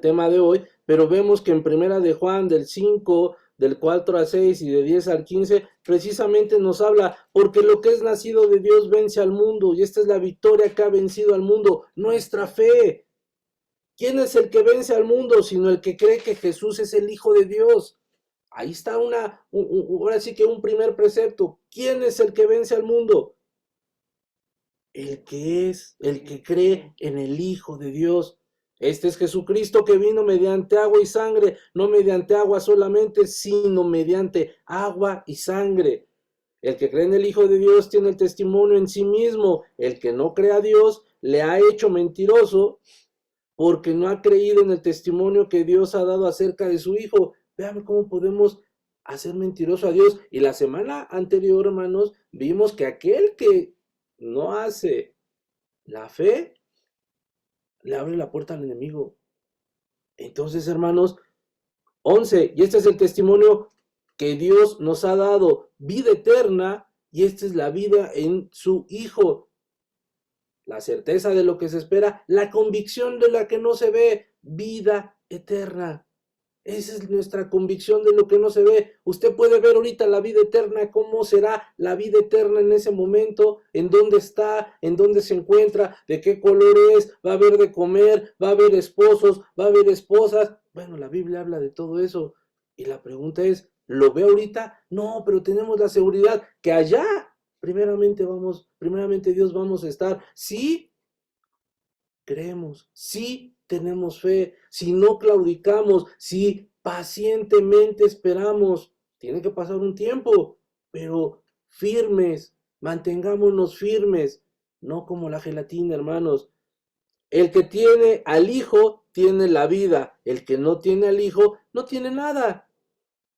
tema de hoy, pero vemos que en Primera de Juan, del 5, del 4 al 6 y de 10 al 15, precisamente nos habla, porque lo que es nacido de Dios vence al mundo, y esta es la victoria que ha vencido al mundo, nuestra fe. ¿Quién es el que vence al mundo? Sino el que cree que Jesús es el Hijo de Dios. Ahí está ahora sí que un primer precepto. ¿Quién es el que vence al mundo? El que cree en el Hijo de Dios. Este es Jesucristo que vino mediante agua y sangre, no mediante agua solamente, sino mediante agua y sangre. El que cree en el Hijo de Dios tiene el testimonio en sí mismo. El que no cree a Dios le ha hecho mentiroso porque no ha creído en el testimonio que Dios ha dado acerca de su Hijo. Vean cómo podemos hacer mentiroso a Dios. Y la semana anterior, hermanos, vimos que aquel que no hace la fe, le abre la puerta al enemigo. Entonces, hermanos, 11, y este es el testimonio que Dios nos ha dado, vida eterna, y esta es la vida en su Hijo. La certeza de lo que se espera, la convicción de la que no se ve, vida eterna. Esa es nuestra convicción de lo que no se ve. Usted puede ver ahorita la vida eterna, cómo será la vida eterna en ese momento, en dónde está, en dónde se encuentra, de qué color es, va a haber de comer, va a haber esposos, va a haber esposas. Bueno, la Biblia habla de todo eso. Y la pregunta es, ¿lo ve ahorita? No, pero tenemos la seguridad que allá, primeramente Dios vamos a estar. Sí, creemos, sí tenemos fe, si no claudicamos, si pacientemente esperamos, tiene que pasar un tiempo, pero firmes, mantengámonos firmes, no como la gelatina, hermanos. El que tiene al Hijo tiene la vida, el que no tiene al Hijo no tiene nada.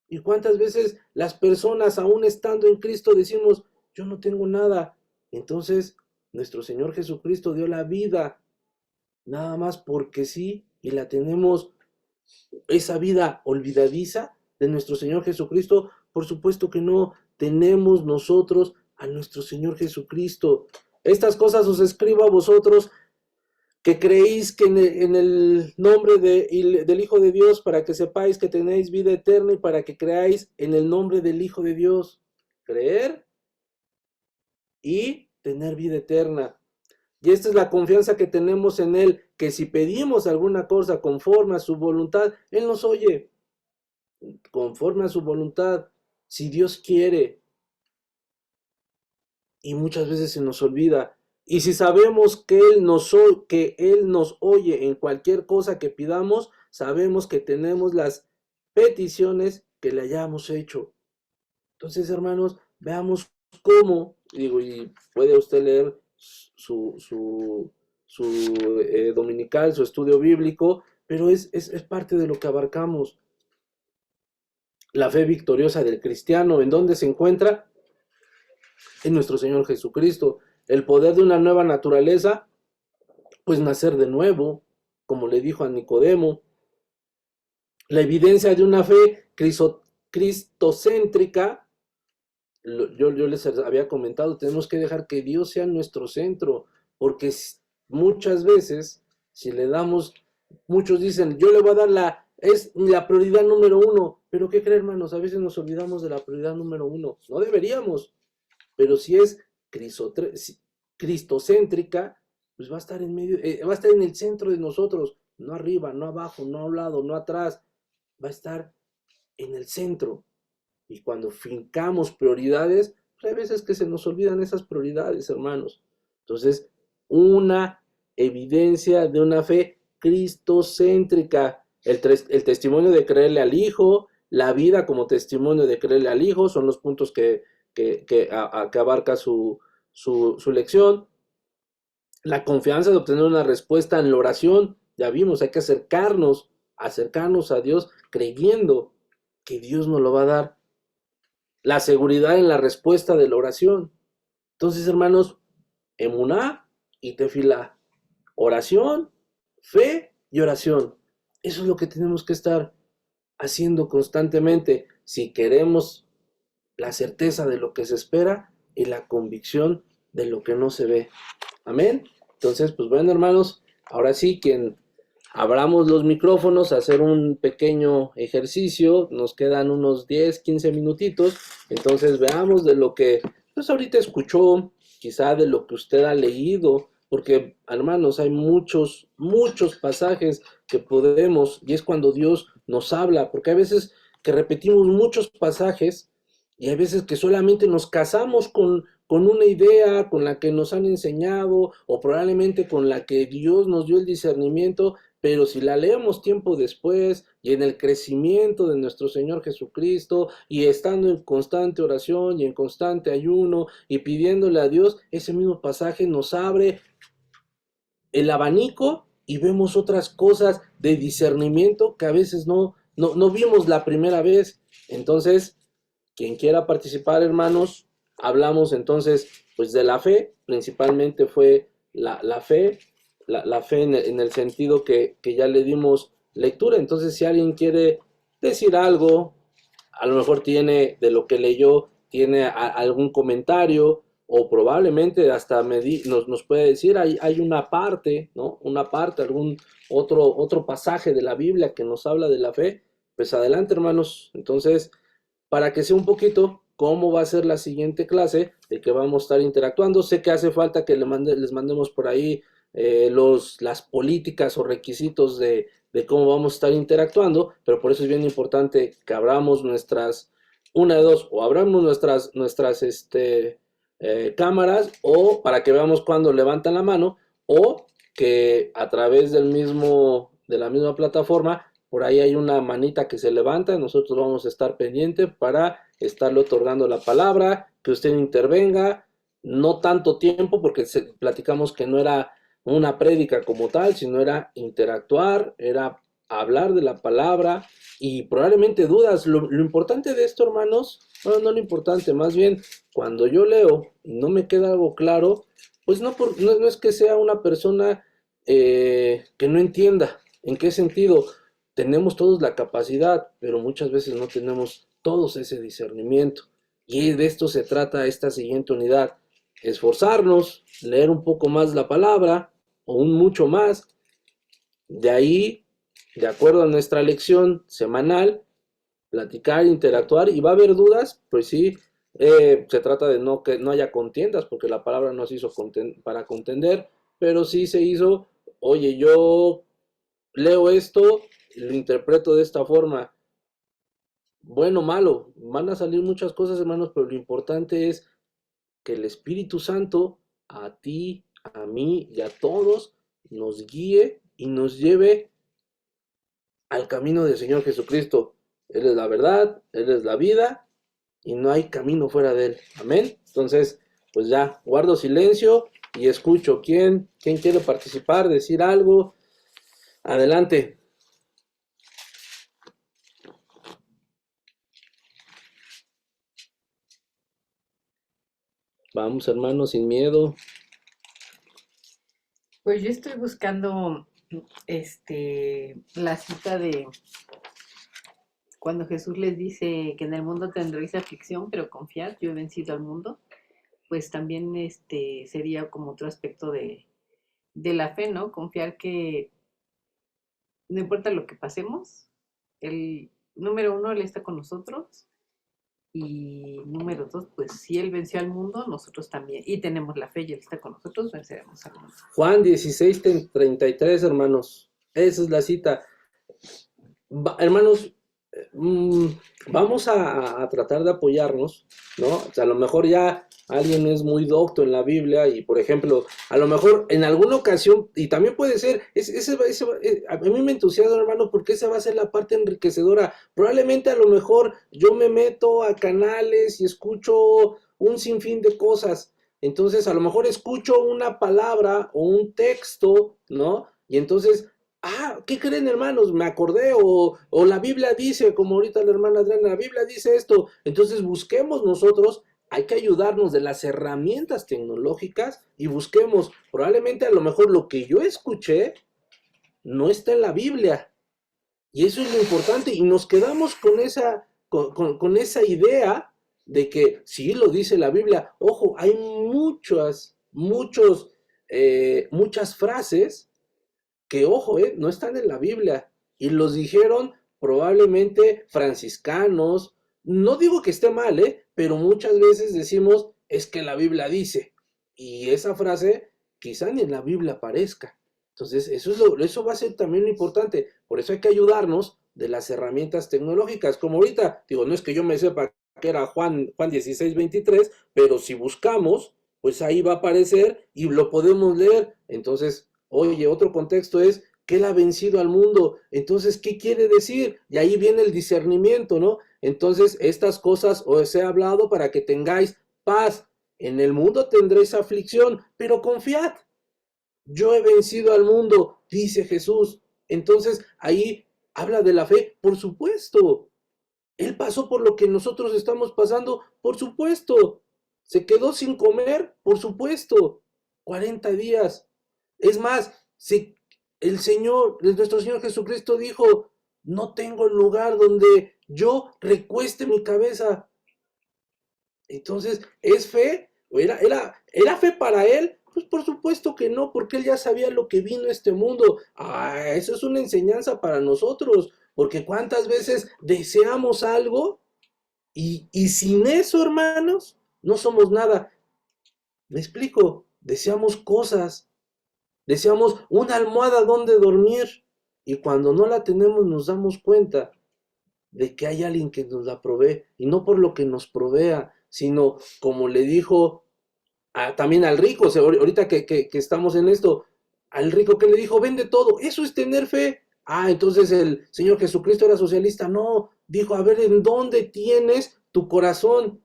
¿Y cuántas veces las personas, aún estando en Cristo, decimos, yo no tengo nada? Entonces, nuestro Señor Jesucristo dio la vida nada más porque sí, y la tenemos, esa vida olvidadiza de nuestro Señor Jesucristo. Por supuesto que no, tenemos nosotros a nuestro Señor Jesucristo. Estas cosas os escribo a vosotros que creéis que en el nombre del Hijo de Dios, para que sepáis que tenéis vida eterna y para que creáis en el nombre del Hijo de Dios. Creer y tener vida eterna. Y esta es la confianza que tenemos en Él, que si pedimos alguna cosa conforme a su voluntad, Él nos oye, conforme a su voluntad, si Dios quiere. Y muchas veces se nos olvida. Y si sabemos que Él nos oye en cualquier cosa que pidamos, sabemos que tenemos las peticiones que le hayamos hecho. Entonces, hermanos, veamos cómo, digo, y puede usted leer su dominical, su estudio bíblico, pero es parte de lo que abarcamos. La fe victoriosa del cristiano, ¿en dónde se encuentra? En nuestro Señor Jesucristo. El poder de una nueva naturaleza, pues nacer de nuevo, como le dijo a Nicodemo. La evidencia de una fe cristocéntrica, yo les había comentado, tenemos que dejar que Dios sea nuestro centro, porque muchas veces, si le damos, muchos dicen, yo le voy a dar es la prioridad número uno, pero ¿qué creen, hermanos? A veces nos olvidamos de la prioridad número uno, no deberíamos, pero si es cristocéntrica, pues va a estar en medio, va a estar en el centro de nosotros, no arriba, no abajo, no a un lado, no atrás, va a estar en el centro. Y cuando fincamos prioridades, pues hay veces que se nos olvidan esas prioridades, hermanos. Entonces, una evidencia de una fe cristocéntrica, el testimonio de creerle al Hijo, la vida como testimonio de creerle al Hijo, son los puntos que abarca su lección. La confianza de obtener una respuesta en la oración, ya vimos, hay que acercarnos a Dios creyendo que Dios nos lo va a dar. La seguridad en la respuesta de la oración. Entonces, hermanos, emuná y tefilá, oración, fe y oración. Eso es lo que tenemos que estar haciendo constantemente si queremos la certeza de lo que se espera y la convicción de lo que no se ve. Amén. Entonces, pues bueno, hermanos, ahora sí, quien abramos los micrófonos a hacer un pequeño ejercicio, nos quedan unos 10, 15 minutitos, entonces veamos de lo que pues ahorita escuchó, quizá de lo que usted ha leído, porque hermanos, hay muchos pasajes que podemos, y es cuando Dios nos habla, porque hay veces que repetimos muchos pasajes, y hay veces que solamente nos casamos con una idea, con la que nos han enseñado, o probablemente con la que Dios nos dio el discernimiento, pero si la leemos tiempo después y en el crecimiento de nuestro Señor Jesucristo y estando en constante oración y en constante ayuno y pidiéndole a Dios, ese mismo pasaje nos abre el abanico y vemos otras cosas de discernimiento que a veces no vimos la primera vez. Entonces, quien quiera participar, hermanos, hablamos entonces pues de la fe, principalmente fue la fe, la fe en el sentido que ya le dimos lectura. Entonces, si alguien quiere decir algo, a lo mejor tiene de lo que leyó, tiene algún comentario, o probablemente hasta nos puede decir, hay una parte, ¿no? Una parte, algún otro pasaje de la Biblia que nos habla de la fe, pues adelante, hermanos. Entonces, para que sea un poquito cómo va a ser la siguiente clase, de que vamos a estar interactuando. Sé que hace falta que les mandemos por ahí las políticas o requisitos de cómo vamos a estar interactuando, pero por eso es bien importante que abramos una de dos, o abramos nuestras cámaras, o para que veamos cuando levantan la mano, o que a través de la misma plataforma, por ahí hay una manita que se levanta, nosotros vamos a estar pendientes para estarle otorgando la palabra, que usted intervenga, no tanto tiempo, porque platicamos que no era una prédica como tal, sino era interactuar, era hablar de la palabra y probablemente dudas. Lo importante de esto, hermanos, no lo importante, más bien cuando yo leo y no me queda algo claro, pues no es que sea una persona que no entienda. ¿En qué sentido? Tenemos todos la capacidad, pero muchas veces no tenemos todos ese discernimiento. Y de esto se trata esta siguiente unidad. Esforzarnos, leer un poco más la palabra, o un mucho más. De ahí, de acuerdo a nuestra lección semanal, platicar, interactuar, y va a haber dudas, pues sí, se trata de no que no haya contiendas, porque la palabra no se hizo para contender, pero sí se hizo, oye, yo leo esto, lo interpreto de esta forma, bueno, malo, van a salir muchas cosas, hermanos, pero lo importante es que el Espíritu Santo a ti, a mí y a todos nos guíe y nos lleve al camino del Señor Jesucristo. Él es la verdad, Él es la vida y no hay camino fuera de Él. Amén. Entonces, pues ya, guardo silencio y escucho. ¿Quién quiere participar, decir algo? Adelante. Vamos, hermanos, sin miedo. Pues yo estoy buscando la cita de cuando Jesús les dice que en el mundo tendréis aflicción, pero confiad, yo he vencido al mundo. Pues también sería como otro aspecto de la fe, ¿no? Confiar que no importa lo que pasemos, el número uno, Él está con nosotros. Y número dos, pues si Él venció al mundo, nosotros también. Y tenemos la fe y Él está con nosotros, venceremos al mundo. Juan 16:33, hermanos. Esa es la cita. Hermanos, vamos a tratar de apoyarnos, ¿no? O sea, a lo mejor ya alguien es muy docto en la Biblia y, por ejemplo, a lo mejor en alguna ocasión, y también puede ser, a mí me entusiasma, hermano, porque esa va a ser la parte enriquecedora. Probablemente a lo mejor yo me meto a canales y escucho un sinfín de cosas. Entonces, a lo mejor escucho una palabra o un texto, ¿no? Y entonces ¿qué creen, hermanos? Me acordé, o la Biblia dice, como ahorita la hermana Adriana, la Biblia dice esto. Entonces busquemos nosotros, hay que ayudarnos de las herramientas tecnológicas y busquemos, probablemente a lo mejor lo que yo escuché no está en la Biblia. Y eso es lo importante, y nos quedamos con esa idea de que sí lo dice la Biblia. Ojo, hay muchas frases que, ojo, no están en la Biblia, y los dijeron probablemente franciscanos. No digo que esté mal, pero muchas veces decimos, es que la Biblia dice, y esa frase quizá ni en la Biblia aparezca. Entonces, eso va a ser también lo importante. Por eso hay que ayudarnos de las herramientas tecnológicas. Como ahorita, digo, no es que yo me sepa que era Juan 16:23, pero si buscamos, pues ahí va a aparecer y lo podemos leer. Entonces, oye, otro contexto es que Él ha vencido al mundo. Entonces, ¿qué quiere decir? Y ahí viene el discernimiento, ¿no? Entonces, estas cosas os he hablado para que tengáis paz. En el mundo tendréis aflicción, pero confiad. Yo he vencido al mundo, dice Jesús. Entonces, ahí habla de la fe, por supuesto. Él pasó por lo que nosotros estamos pasando, por supuesto. Se quedó sin comer, por supuesto. 40 días. Es más, si nuestro Señor Jesucristo dijo, no tengo lugar donde yo recueste mi cabeza. Entonces, ¿es fe? ¿Era fe para él? Pues por supuesto que no, porque él ya sabía lo que vino a este mundo. Eso es una enseñanza para nosotros, porque cuántas veces deseamos algo y sin eso, hermanos, no somos nada. Me explico, deseamos cosas, deseamos una almohada donde dormir, y cuando no la tenemos nos damos cuenta de que hay alguien que nos la provee, y no por lo que nos provea, sino como le dijo también al rico. O sea, ahorita que estamos en esto, al rico que le dijo, vende todo, eso es tener fe. Entonces el Señor Jesucristo era socialista. No, dijo, a ver, ¿en dónde tienes tu corazón?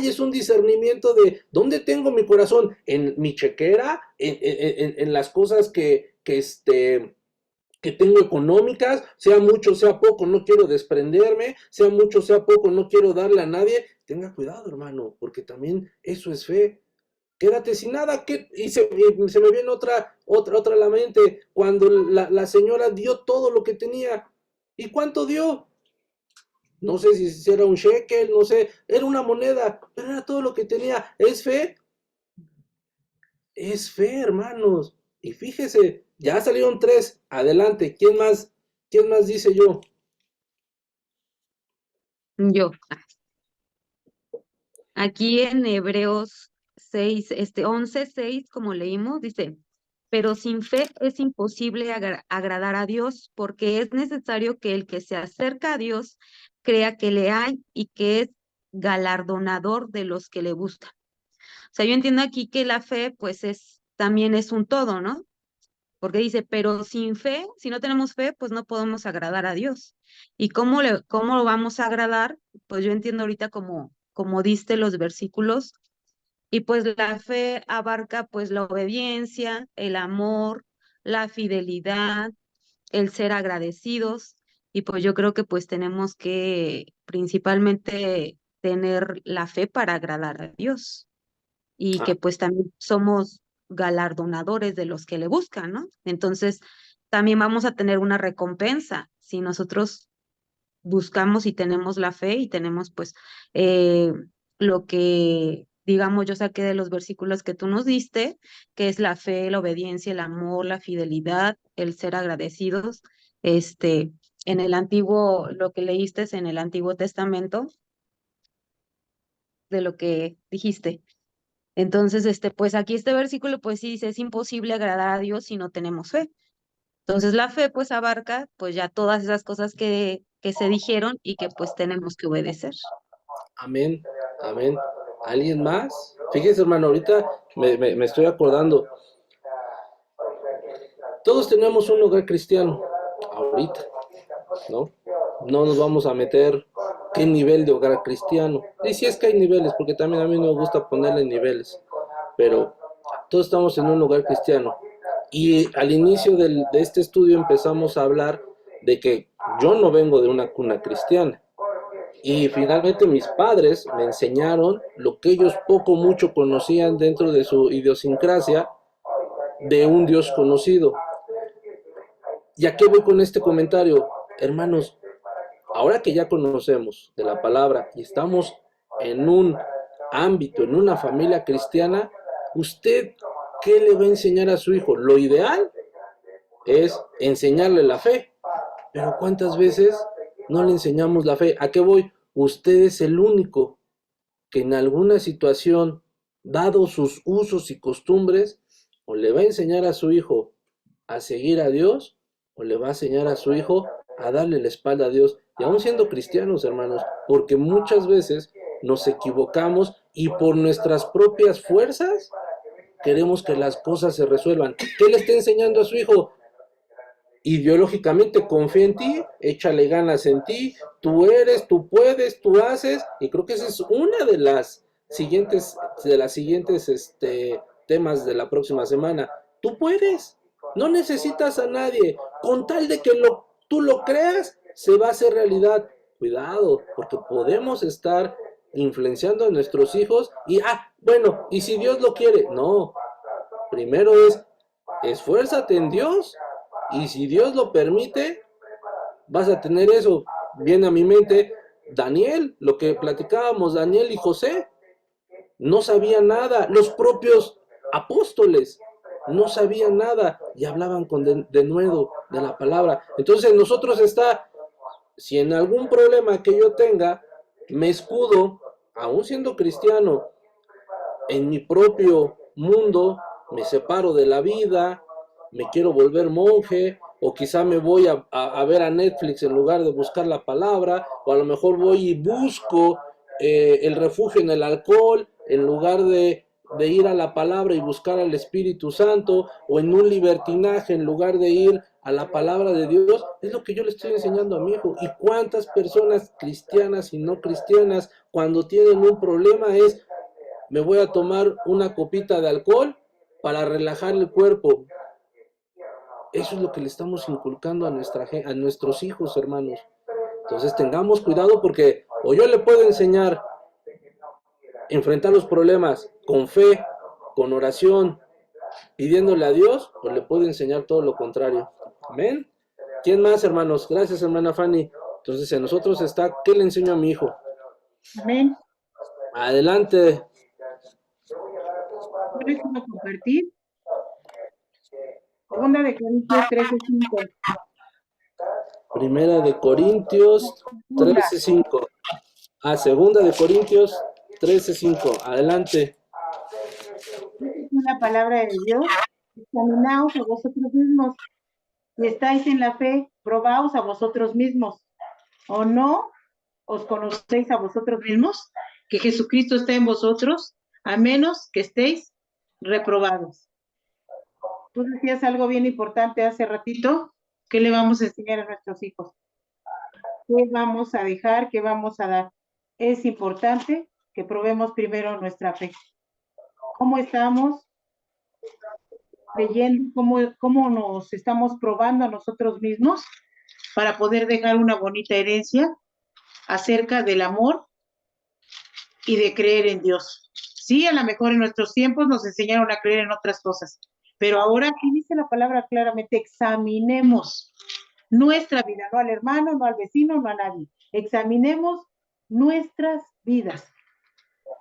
Es un discernimiento de dónde tengo mi corazón, en mi chequera, en las cosas que tengo económicas, sea mucho, sea poco, no quiero desprenderme, sea mucho, sea poco, no quiero darle a nadie. Tenga cuidado, hermano, porque también eso es fe. Quédate sin nada, y se me viene otra a la mente, cuando la señora dio todo lo que tenía. ¿Y cuánto dio? No sé si era un shekel, no sé, era una moneda, pero era todo lo que tenía. ¿Es fe? Es fe, hermanos. Y fíjese, ya salieron 3. Adelante, ¿quién más? ¿Quién más dice yo? Yo. Aquí en Hebreos 6, 11:6, como leímos, dice, pero sin fe es imposible agradar a Dios, porque es necesario que el que se acerca a Dios crea que le hay y que es galardonador de los que le buscan. O sea, yo entiendo aquí que la fe, pues también es un todo, ¿no? Porque dice, pero sin fe, si no tenemos fe, pues no podemos agradar a Dios. ¿Y cómo lo vamos a agradar? Pues yo entiendo ahorita como diste los versículos, y pues la fe abarca pues la obediencia, el amor, la fidelidad, el ser agradecidos, y pues yo creo que pues tenemos que principalmente tener la fe para agradar a Dios y Ah, que pues también somos galardonadores de los que le buscan, ¿no? Entonces, también vamos a tener una recompensa si nosotros buscamos y tenemos la fe y tenemos pues eh, lo que, digamos, yo saqué de los versículos que tú nos diste, que es la fe, la obediencia, el amor, la fidelidad, el ser agradecidos, este, en el antiguo, lo que leíste es en el Antiguo Testamento, de lo que dijiste. Entonces, pues aquí este versículo, pues sí dice, es imposible agradar a Dios si no tenemos fe. Entonces, la fe, pues abarca, pues ya todas esas cosas que se dijeron y que pues tenemos que obedecer. amén, amén. ¿Alguien más? Fíjese, hermano, ahorita me estoy acordando. Todos tenemos un hogar cristiano, ahorita, ¿no? No nos vamos a meter qué nivel de hogar cristiano. Y si es que hay niveles, porque también a mí no me gusta ponerle niveles, pero todos estamos en un hogar cristiano. Y al inicio de este estudio empezamos a hablar de que yo no vengo de una cuna cristiana. Y finalmente mis padres me enseñaron lo que ellos poco mucho conocían dentro de su idiosincrasia de un Dios conocido. ¿Y a qué voy con este comentario? Hermanos, ahora que ya conocemos de la palabra y estamos en un ámbito, en una familia cristiana, ¿usted qué le va a enseñar a su hijo? Lo ideal es enseñarle la fe, pero ¿cuántas veces no le enseñamos la fe? ¿A qué voy? Usted es el único que en alguna situación, dado sus usos y costumbres, o le va a enseñar a su hijo a seguir a Dios, o le va a enseñar a su hijo a darle la espalda a Dios. Y aún siendo cristianos, hermanos, porque muchas veces nos equivocamos y por nuestras propias fuerzas queremos que las cosas se resuelvan. ¿Qué le está enseñando a su hijo? Ideológicamente confía en ti, échale ganas en ti, tú eres, tú puedes, tú haces, y creo que esa es una de las siguientes temas de la próxima semana. Tú puedes, no necesitas a nadie, con tal de que tú lo creas, se va a hacer realidad. Cuidado, porque podemos estar influenciando a nuestros hijos y, bueno, y si Dios lo quiere, no, primero es esfuérzate en Dios y si Dios lo permite, vas a tener eso. Viene a mi mente Daniel, lo que platicábamos, Daniel y José, no sabían nada, los propios apóstoles no sabían nada y hablaban con denuedo de la palabra. Entonces nosotros si en algún problema que yo tenga, me escudo, aún siendo cristiano, en mi propio mundo, me separo de la vida, me quiero volver monje, o quizá me voy a ver a Netflix en lugar de buscar la palabra, o a lo mejor voy y busco el refugio en el alcohol, en lugar de ir a la palabra y buscar al Espíritu Santo, o en un libertinaje en lugar de ir a la palabra de Dios. Es lo que yo le estoy enseñando a mi hijo. Y cuántas personas cristianas y no cristianas, cuando tienen un problema, me voy a tomar una copita de alcohol para relajar el cuerpo. Eso es lo que le estamos inculcando a nuestros hijos, hermanos. Entonces tengamos cuidado porque o yo le puedo enseñar a enfrentar los problemas con fe, con oración, pidiéndole a Dios, o le puedo enseñar todo lo contrario. Amén. ¿Quién más, hermanos? Gracias, hermana Fanny. Entonces en nosotros está, ¿qué le enseño a mi hijo? Amén. Adelante. Yo les quiero compartir Segunda de Corintios 13:5. Primera de Corintios Segunda. 13:5. Segunda de Corintios 13:5. Adelante. Esta es una palabra de Dios. Examinaos a vosotros mismos. Si estáis en la fe, probaos a vosotros mismos. ¿O no os conocéis a vosotros mismos? Que Jesucristo está en vosotros, a menos que estéis reprobados. Tú decías algo bien importante hace ratito. ¿Qué le vamos a enseñar a nuestros hijos? ¿Qué vamos a dejar? ¿Qué vamos a dar? Es importante que probemos primero nuestra fe. ¿Cómo estamos leyendo? ¿Cómo nos estamos probando a nosotros mismos para poder dejar una bonita herencia acerca del amor y de creer en Dios? Sí, a lo mejor en nuestros tiempos nos enseñaron a creer en otras cosas, pero ahora aquí dice la palabra claramente: examinemos nuestra vida, no al hermano, no al vecino, no a nadie. Examinemos nuestras vidas.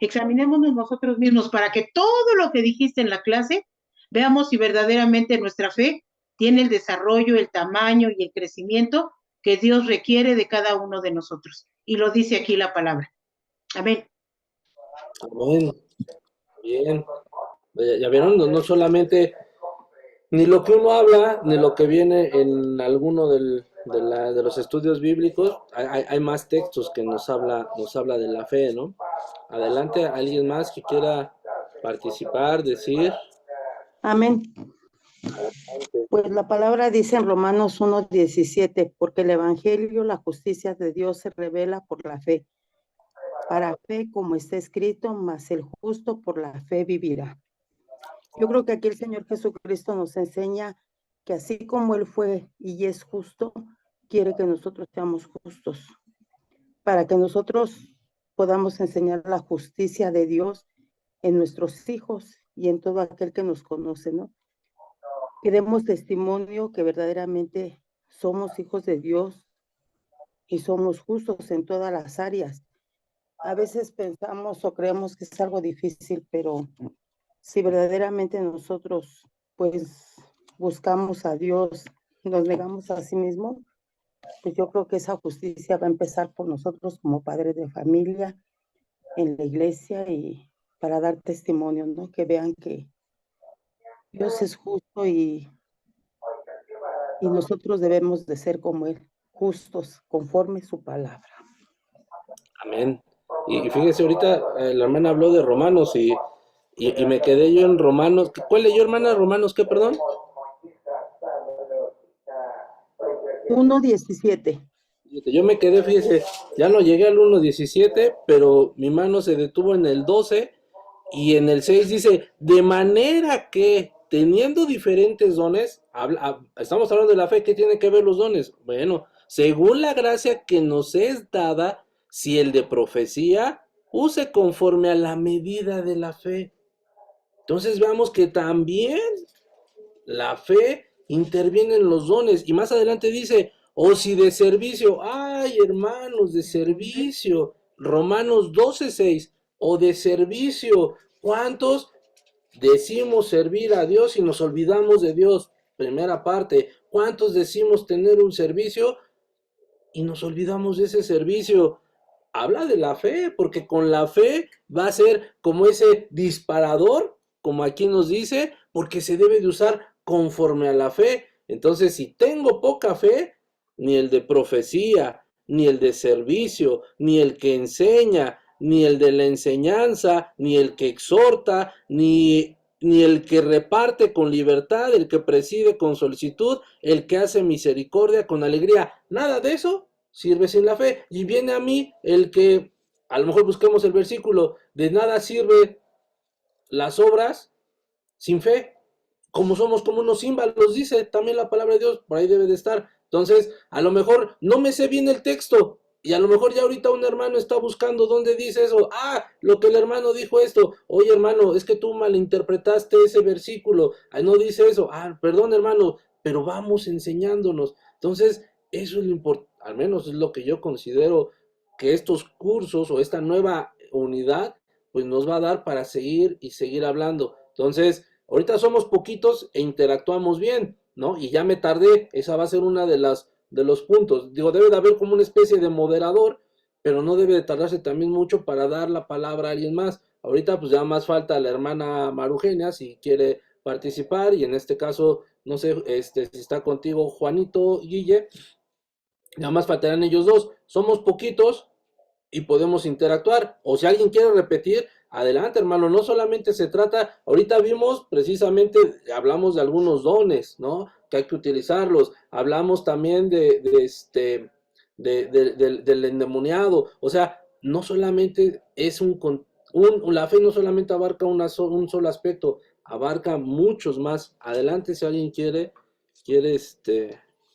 Examinémonos nosotros mismos para que todo lo que dijiste en la clase, veamos si verdaderamente nuestra fe tiene el desarrollo, el tamaño y el crecimiento que Dios requiere de cada uno de nosotros. Y lo dice aquí la palabra. Amén. Amén. Bien. Ya vieron, no solamente ni lo que uno habla, ni lo que viene en alguno de los estudios bíblicos, hay más textos que nos habla de la fe, ¿no? Adelante, alguien más que quiera participar, decir. Amén. Pues la palabra dice en Romanos 1:17, porque el Evangelio, la justicia de Dios se revela por la fe. Para fe, como está escrito, mas el justo por la fe vivirá. Yo creo que aquí el Señor Jesucristo nos enseña que así como Él fue y es justo, quiere que nosotros seamos justos, para que nosotros podamos enseñar la justicia de Dios en nuestros hijos y en todo aquel que nos conoce, ¿no? Que demos testimonio que verdaderamente somos hijos de Dios y somos justos en todas las áreas. A veces pensamos o creemos que es algo difícil, pero si verdaderamente nosotros pues buscamos a Dios, nos negamos a sí mismos, pues yo creo que esa justicia va a empezar por nosotros como padres de familia, en la iglesia, y para dar testimonio, ¿no? Que vean que Dios es justo y nosotros debemos de ser como Él, justos, conforme su palabra. Amén. Y fíjese, ahorita la hermana habló de Romanos y me quedé yo en Romanos. ¿Cuál leyó, hermana? ¿Romanos qué, perdón? 1:17. Yo me quedé, fíjese, ya no llegué al 1:17, pero mi mano se detuvo en el 12 y en el 6 dice, de manera que teniendo diferentes dones, estamos hablando de la fe, ¿qué tienen que ver los dones? Bueno, según la gracia que nos es dada, si el de profecía, use conforme a la medida de la fe. Entonces veamos que también la fe interviene en los dones. Y más adelante dice, o si de servicio, ay hermanos, de servicio. Romanos 12:6, o de servicio. ¿Cuántos decimos servir a Dios y nos olvidamos de Dios? Primera parte. ¿Cuántos decimos tener un servicio y nos olvidamos de ese servicio? Habla de la fe, porque con la fe va a ser como ese disparador, como aquí nos dice, porque se debe de usar conforme a la fe. Entonces, si tengo poca fe, ni el de profecía, ni el de servicio, ni el que enseña, ni el de la enseñanza, ni el que exhorta, ni el que reparte con libertad, el que preside con solicitud, el que hace misericordia con alegría, nada de eso sirve sin la fe. Y viene a mí el que, a lo mejor busquemos el versículo, de nada sirve las obras sin fe, como somos como unos címbalos, dice también la palabra de Dios, por ahí debe de estar. Entonces, a lo mejor no me sé bien el texto, y a lo mejor ya ahorita un hermano está buscando dónde dice eso. Lo que el hermano dijo esto. Oye, hermano, es que tú malinterpretaste ese versículo. No dice eso. Perdón, hermano, pero vamos enseñándonos. Entonces, eso es lo importante, al menos es lo que yo considero que estos cursos o esta nueva unidad, pues nos va a dar para seguir y seguir hablando. Entonces, ahorita somos poquitos e interactuamos bien, ¿no? Y ya me tardé, esa va a ser una de los puntos. Digo, debe de haber como una especie de moderador, pero no debe de tardarse también mucho para dar la palabra a alguien más. Ahorita pues ya más falta la hermana Marugenia si quiere participar, y en este caso, no sé, si está contigo Juanito, Guille, nada más faltarán ellos dos. Somos poquitos y podemos interactuar. O si alguien quiere repetir, adelante, hermano. No solamente se trata, ahorita vimos precisamente, hablamos de algunos dones, ¿no? Que hay que utilizarlos. Hablamos también del endemoniado. O sea, no solamente es la fe no solamente abarca un solo aspecto, abarca muchos más. Adelante, si alguien quiere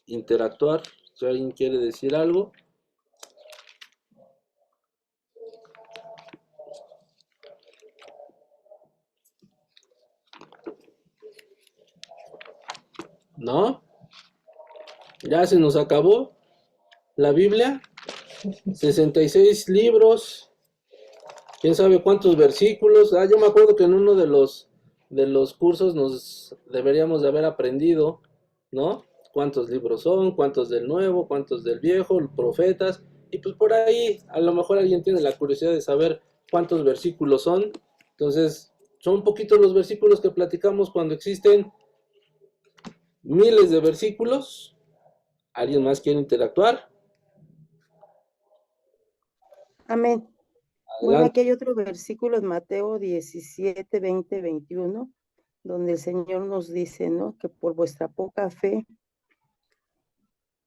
interactuar, si alguien quiere decir algo. ¿No? Ya se nos acabó la Biblia, 66 libros, quién sabe cuántos versículos. Yo me acuerdo que en uno de los cursos nos deberíamos de haber aprendido, ¿no? Cuántos libros son, cuántos del Nuevo, cuántos del Viejo, profetas, y pues por ahí a lo mejor alguien tiene la curiosidad de saber cuántos versículos son. Entonces, son poquitos los versículos que platicamos cuando existen miles de versículos. ¿Alguien más quiere interactuar? Amén. Bueno, Adelante. aquí hay otro versículo en Mateo 17, 20, 21, donde el Señor nos dice, ¿no? Que por vuestra poca fe,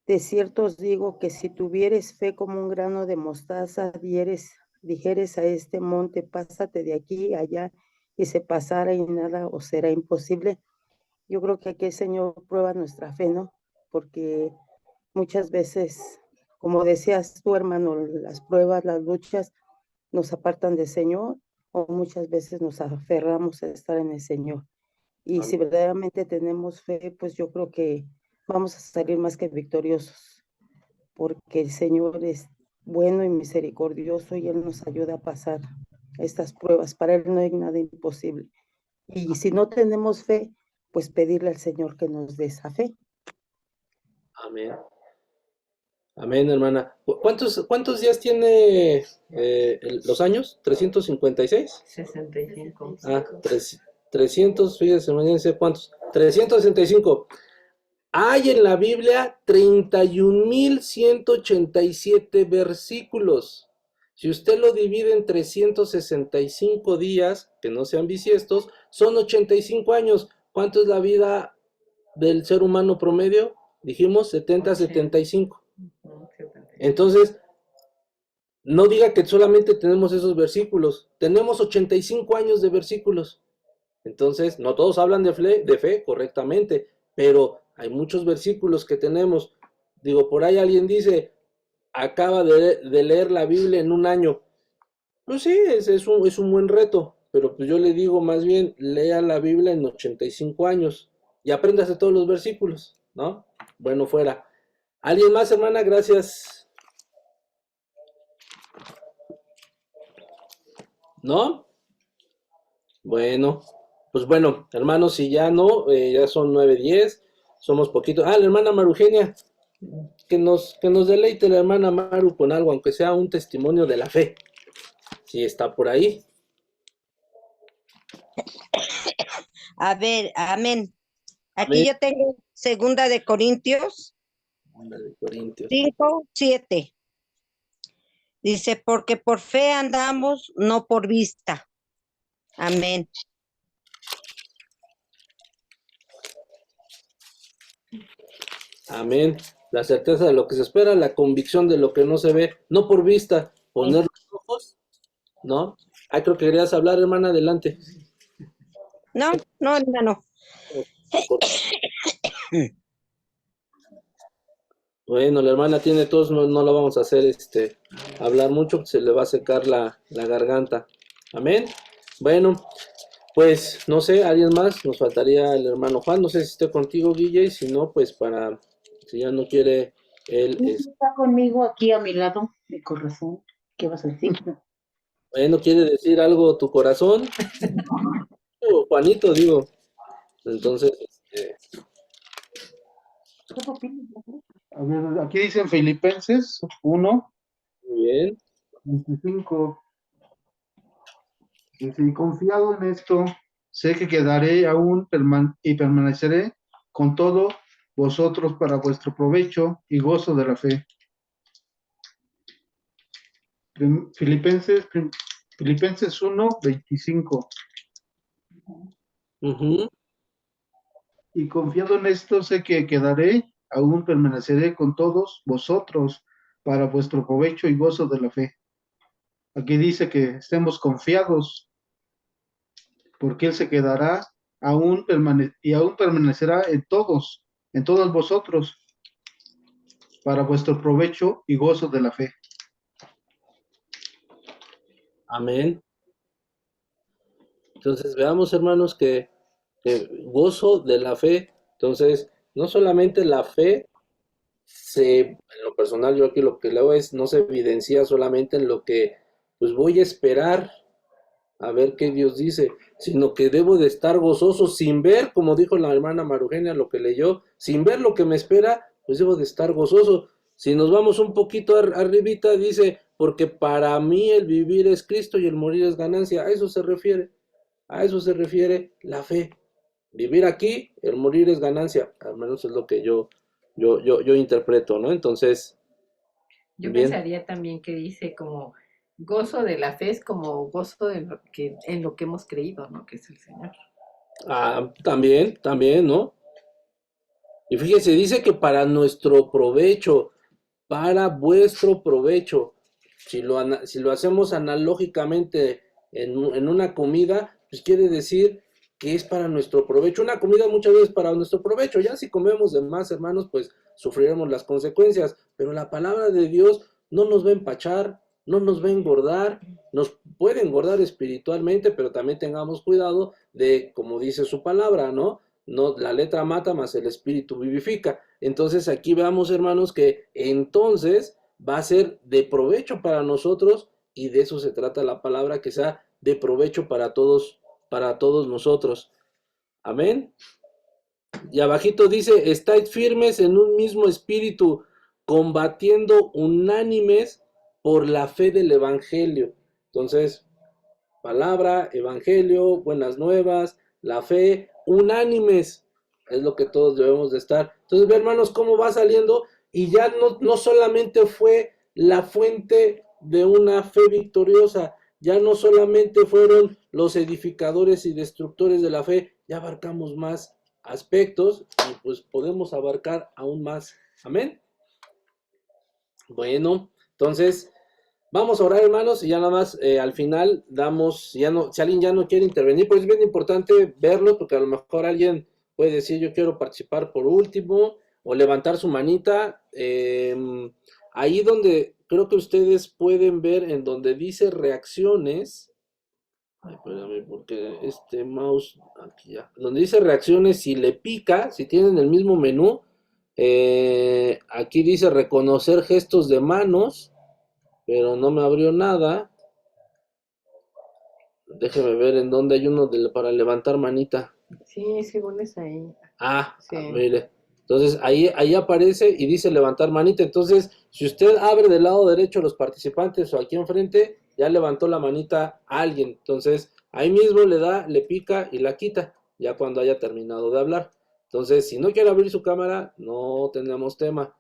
de cierto os digo que si tuvieres fe como un grano de mostaza, dijeres a este monte, pásate de aquí a allá, y se pasara y nada os será imposible. Yo creo que aquí el Señor prueba nuestra fe, ¿no? Porque muchas veces, como decías tú, hermano, las pruebas, las luchas nos apartan del Señor, o muchas veces nos aferramos a estar en el Señor. Y si verdaderamente tenemos fe, pues yo creo que vamos a salir más que victoriosos, porque el Señor es bueno y misericordioso y Él nos ayuda a pasar estas pruebas. Para Él no hay nada imposible. Y si no tenemos fe, pues pedirle al Señor que nos dé esa fe. Amén. Amén, hermana. ¿Cuántos días tiene los años? ¿356? 65. 300, fíjese, imagínense cuántos. 365. Hay en la Biblia 31,187 versículos. Si usted lo divide en 365 días, que no sean bisiestos, son 85 años. ¿Cuánto es la vida del ser humano promedio? Dijimos 70, 75. Entonces, no diga que solamente tenemos esos versículos. Tenemos 85 años de versículos. Entonces, no todos hablan de fe correctamente, pero hay muchos versículos que tenemos. Digo, por ahí alguien dice, acaba de leer la Biblia en un año. Pues sí, es un buen reto, pero pues yo le digo más bien, lea la Biblia en 85 años y apréndase todos los versículos, ¿no? Bueno, fuera. ¿Alguien más, hermana? Gracias. ¿No? Bueno, pues bueno, hermanos, si ya no, ya son 9:10, somos poquitos. La hermana Marugenia, que nos deleite la hermana Maru con algo, aunque sea un testimonio de la fe, si está por ahí. A ver, amén. Aquí Amén. yo tengo 2 de Corintios 5:7. Dice, porque por fe andamos, no por vista. Amén. Amén. La certeza de lo que se espera, la convicción de lo que no se ve, no por vista, poner los ojos, ¿no? Creo que querías hablar, hermana, adelante. No, hermano. Bueno, la hermana tiene tos, no la vamos a hacer hablar mucho, se le va a secar la garganta. Amén. Bueno, pues no sé, alguien más, nos faltaría el hermano Juan, no sé si esté contigo, Guille, y si no, pues si ya no quiere él. Está conmigo aquí a mi lado, mi corazón. ¿Qué vas a decir? Bueno, ¿quiere decir algo tu corazón? Juanito, digo. Entonces, A ver, aquí dicen Filipenses 1, Muy bien. 25. Dice, y confiado en esto, sé que quedaré aún y permaneceré con todo vosotros para vuestro provecho y gozo de la fe. Filipenses 1, 25. Ujú. Y confiado en esto, sé que quedaré, aún permaneceré con todos vosotros para vuestro provecho y gozo de la fe. Aquí dice que estemos confiados, porque Él se quedará y aún permanecerá en todos vosotros, para vuestro provecho y gozo de la fe. Amén. Entonces veamos, hermanos, que gozo de la fe. Entonces, no solamente la fe en lo personal, yo aquí lo que leo es, no se evidencia solamente en lo que, pues voy a esperar a ver qué Dios dice, sino que debo de estar gozoso sin ver, como dijo la hermana Marugenia, lo que leyó, sin ver lo que me espera, pues debo de estar gozoso. Si nos vamos un poquito arribita, dice, porque para mí el vivir es Cristo y el morir es ganancia. A eso se refiere la fe. Vivir aquí, el morir es ganancia, al menos es lo que yo interpreto, ¿no? Entonces, Yo bien. pensaría también que dice como gozo de la fe es como gozo de en lo que hemos creído, ¿no? Que es el Señor. También, ¿no? Y fíjese, dice que para nuestro provecho, para vuestro provecho. Si lo hacemos analógicamente en una comida, pues quiere decir que es para nuestro provecho. Una comida muchas veces para nuestro provecho. Ya si comemos de más, hermanos, pues sufriremos las consecuencias. Pero la palabra de Dios no nos va a empachar, no nos va a engordar, nos puede engordar espiritualmente, pero también tengamos cuidado de, como dice su palabra, ¿no? No, la letra mata, más el espíritu vivifica. Entonces aquí veamos, hermanos, que entonces va a ser de provecho para nosotros, y de eso se trata la palabra, que sea de provecho para todos nosotros. Amén. Y abajito dice, estáis firmes en un mismo espíritu, combatiendo unánimes por la fe del evangelio. Entonces, palabra, evangelio, buenas nuevas, la fe, unánimes, es lo que todos debemos de estar. Entonces, ve, hermanos, cómo va saliendo, y ya no solamente fue la fuente de una fe victoriosa, ya no solamente fueron los edificadores y destructores de la fe, ya abarcamos más aspectos y pues podemos abarcar aún más. Amén. Bueno, entonces vamos a orar, hermanos, y ya nada más al final damos, si alguien ya no quiere intervenir, pues es bien importante verlo, porque a lo mejor alguien puede decir yo quiero participar por último, o levantar su manita. Ahí donde creo que ustedes pueden ver, en donde dice reacciones, ay, espérame, porque este mouse, aquí ya, donde dice reacciones, si le pica, si tienen el mismo menú, aquí dice reconocer gestos de manos, pero no me abrió nada. Déjeme ver en dónde hay uno para levantar manita. Sí, según es ahí. Sí. Mire. Entonces ahí aparece y dice levantar manita. Entonces, si usted abre del lado derecho los participantes o aquí enfrente, ya levantó la manita a alguien. Entonces, ahí mismo le da, le pica y la quita, ya cuando haya terminado de hablar. Entonces, si no quiere abrir su cámara, no tenemos tema.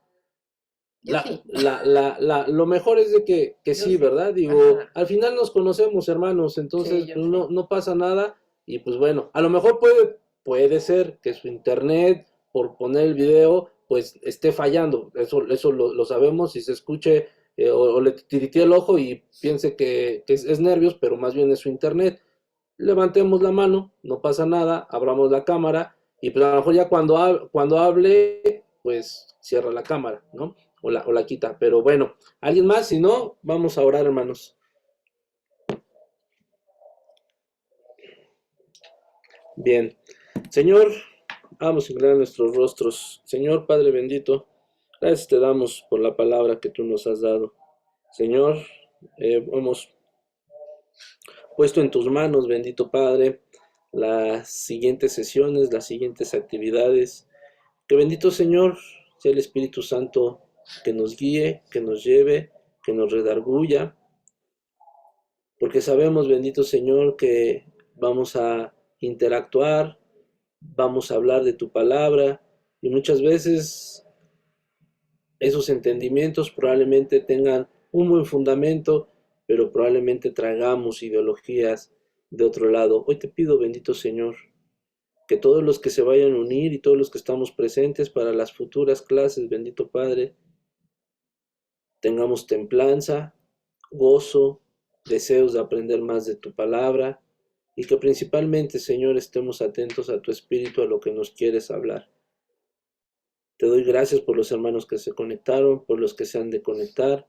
Sí. Lo mejor es de que sí, ¿verdad? Digo, ajá, al final nos conocemos, hermanos, entonces sí, pues sé. no pasa nada, y pues bueno, a lo mejor puede ser que su internet, por poner el video, pues esté fallando, eso lo sabemos, y se escuche o le tiritee el ojo y piense que es nervios, pero más bien es su internet. Levantemos la mano, no pasa nada, abramos la cámara, y pues a lo mejor ya cuando hable, pues cierra la cámara, ¿no? O la quita. Pero bueno, ¿alguien más? Si no, vamos a orar, hermanos. Bien. Señor, vamos a inclinar nuestros rostros. Señor Padre bendito, gracias te damos por la palabra que tú nos has dado. Señor, hemos puesto en tus manos, bendito Padre, las siguientes sesiones, las siguientes actividades. Que bendito Señor, sea el Espíritu Santo que nos guíe, que nos lleve, que nos redarguya, porque sabemos, bendito Señor, que vamos a interactuar, vamos a hablar de tu palabra, y muchas veces esos entendimientos probablemente tengan un buen fundamento, pero probablemente tragamos ideologías de otro lado. Hoy te pido, bendito Señor, que todos los que se vayan a unir y todos los que estamos presentes para las futuras clases, bendito Padre, tengamos templanza, gozo, deseos de aprender más de tu palabra y que principalmente, Señor, estemos atentos a tu Espíritu, a lo que nos quieres hablar. Te doy gracias por los hermanos que se conectaron, por los que se han de conectar,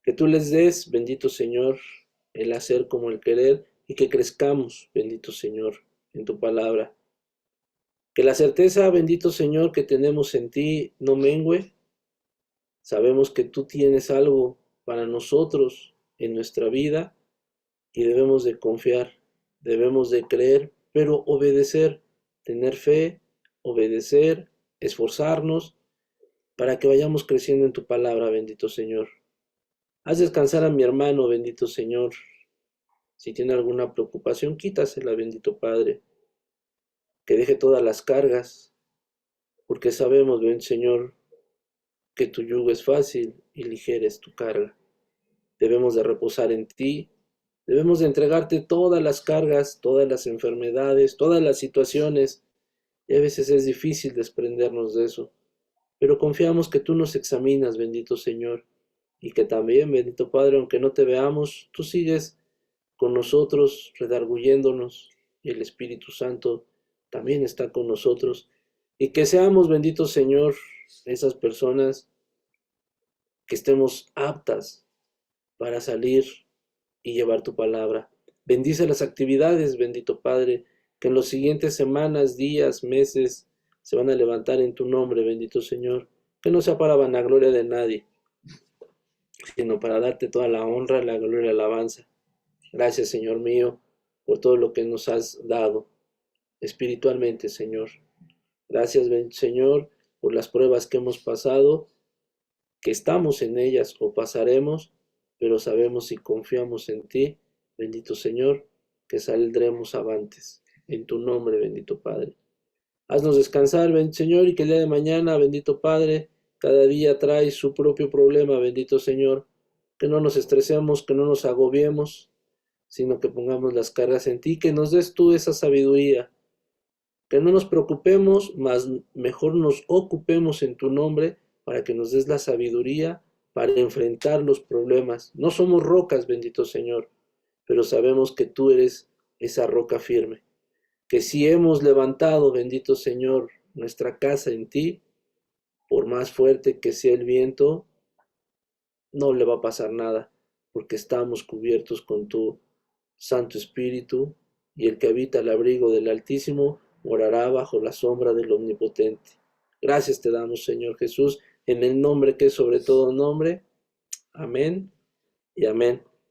que tú les des, bendito Señor, el hacer como el querer y que crezcamos, bendito Señor, en tu palabra. Que la certeza, bendito Señor, que tenemos en ti no mengüe. Sabemos que tú tienes algo para nosotros en nuestra vida y debemos de confiar, debemos de creer, pero obedecer, tener fe, obedecer, esforzarnos para que vayamos creciendo en tu palabra, bendito Señor. Haz descansar a mi hermano, bendito Señor. Si tiene alguna preocupación, quítasela, bendito Padre. Que deje todas las cargas, porque sabemos, bendito Señor, que tu yugo es fácil y ligera es tu carga. Debemos de reposar en ti, debemos de entregarte todas las cargas, todas las enfermedades, todas las situaciones, y a veces es difícil desprendernos de eso, pero confiamos que tú nos examinas, bendito Señor, y que también, bendito Padre, aunque no te veamos, tú sigues con nosotros, redarguyéndonos, y el Espíritu Santo también está con nosotros, y que seamos, bendito Señor, esas personas que estemos aptas para salir y llevar tu palabra. Bendice las actividades, bendito Padre, que en las siguientes semanas, días, meses, se van a levantar en tu nombre, bendito Señor, que no sea para vanagloria de nadie, sino para darte toda la honra, la gloria y la alabanza. Gracias, Señor mío, por todo lo que nos has dado espiritualmente, Señor. Gracias, Señor, por las pruebas que hemos pasado, que estamos en ellas o pasaremos, pero sabemos y confiamos en ti, bendito Señor, que saldremos avantes. En tu nombre, bendito Padre. Haznos descansar, bendito Señor, y que el día de mañana, bendito Padre, cada día trae su propio problema, bendito Señor. Que no nos estresemos, que no nos agobiemos, sino que pongamos las cargas en ti, que nos des tú esa sabiduría. Que no nos preocupemos, más mejor nos ocupemos en tu nombre para que nos des la sabiduría para enfrentar los problemas. No somos rocas, bendito Señor, pero sabemos que tú eres esa roca firme. Que si hemos levantado, bendito Señor, nuestra casa en ti, por más fuerte que sea el viento, no le va a pasar nada, porque estamos cubiertos con tu Santo Espíritu, y el que habita al abrigo del Altísimo morará bajo la sombra del Omnipotente. Gracias te damos, Señor Jesús, en el nombre que es sobre todo nombre. Amén y amén.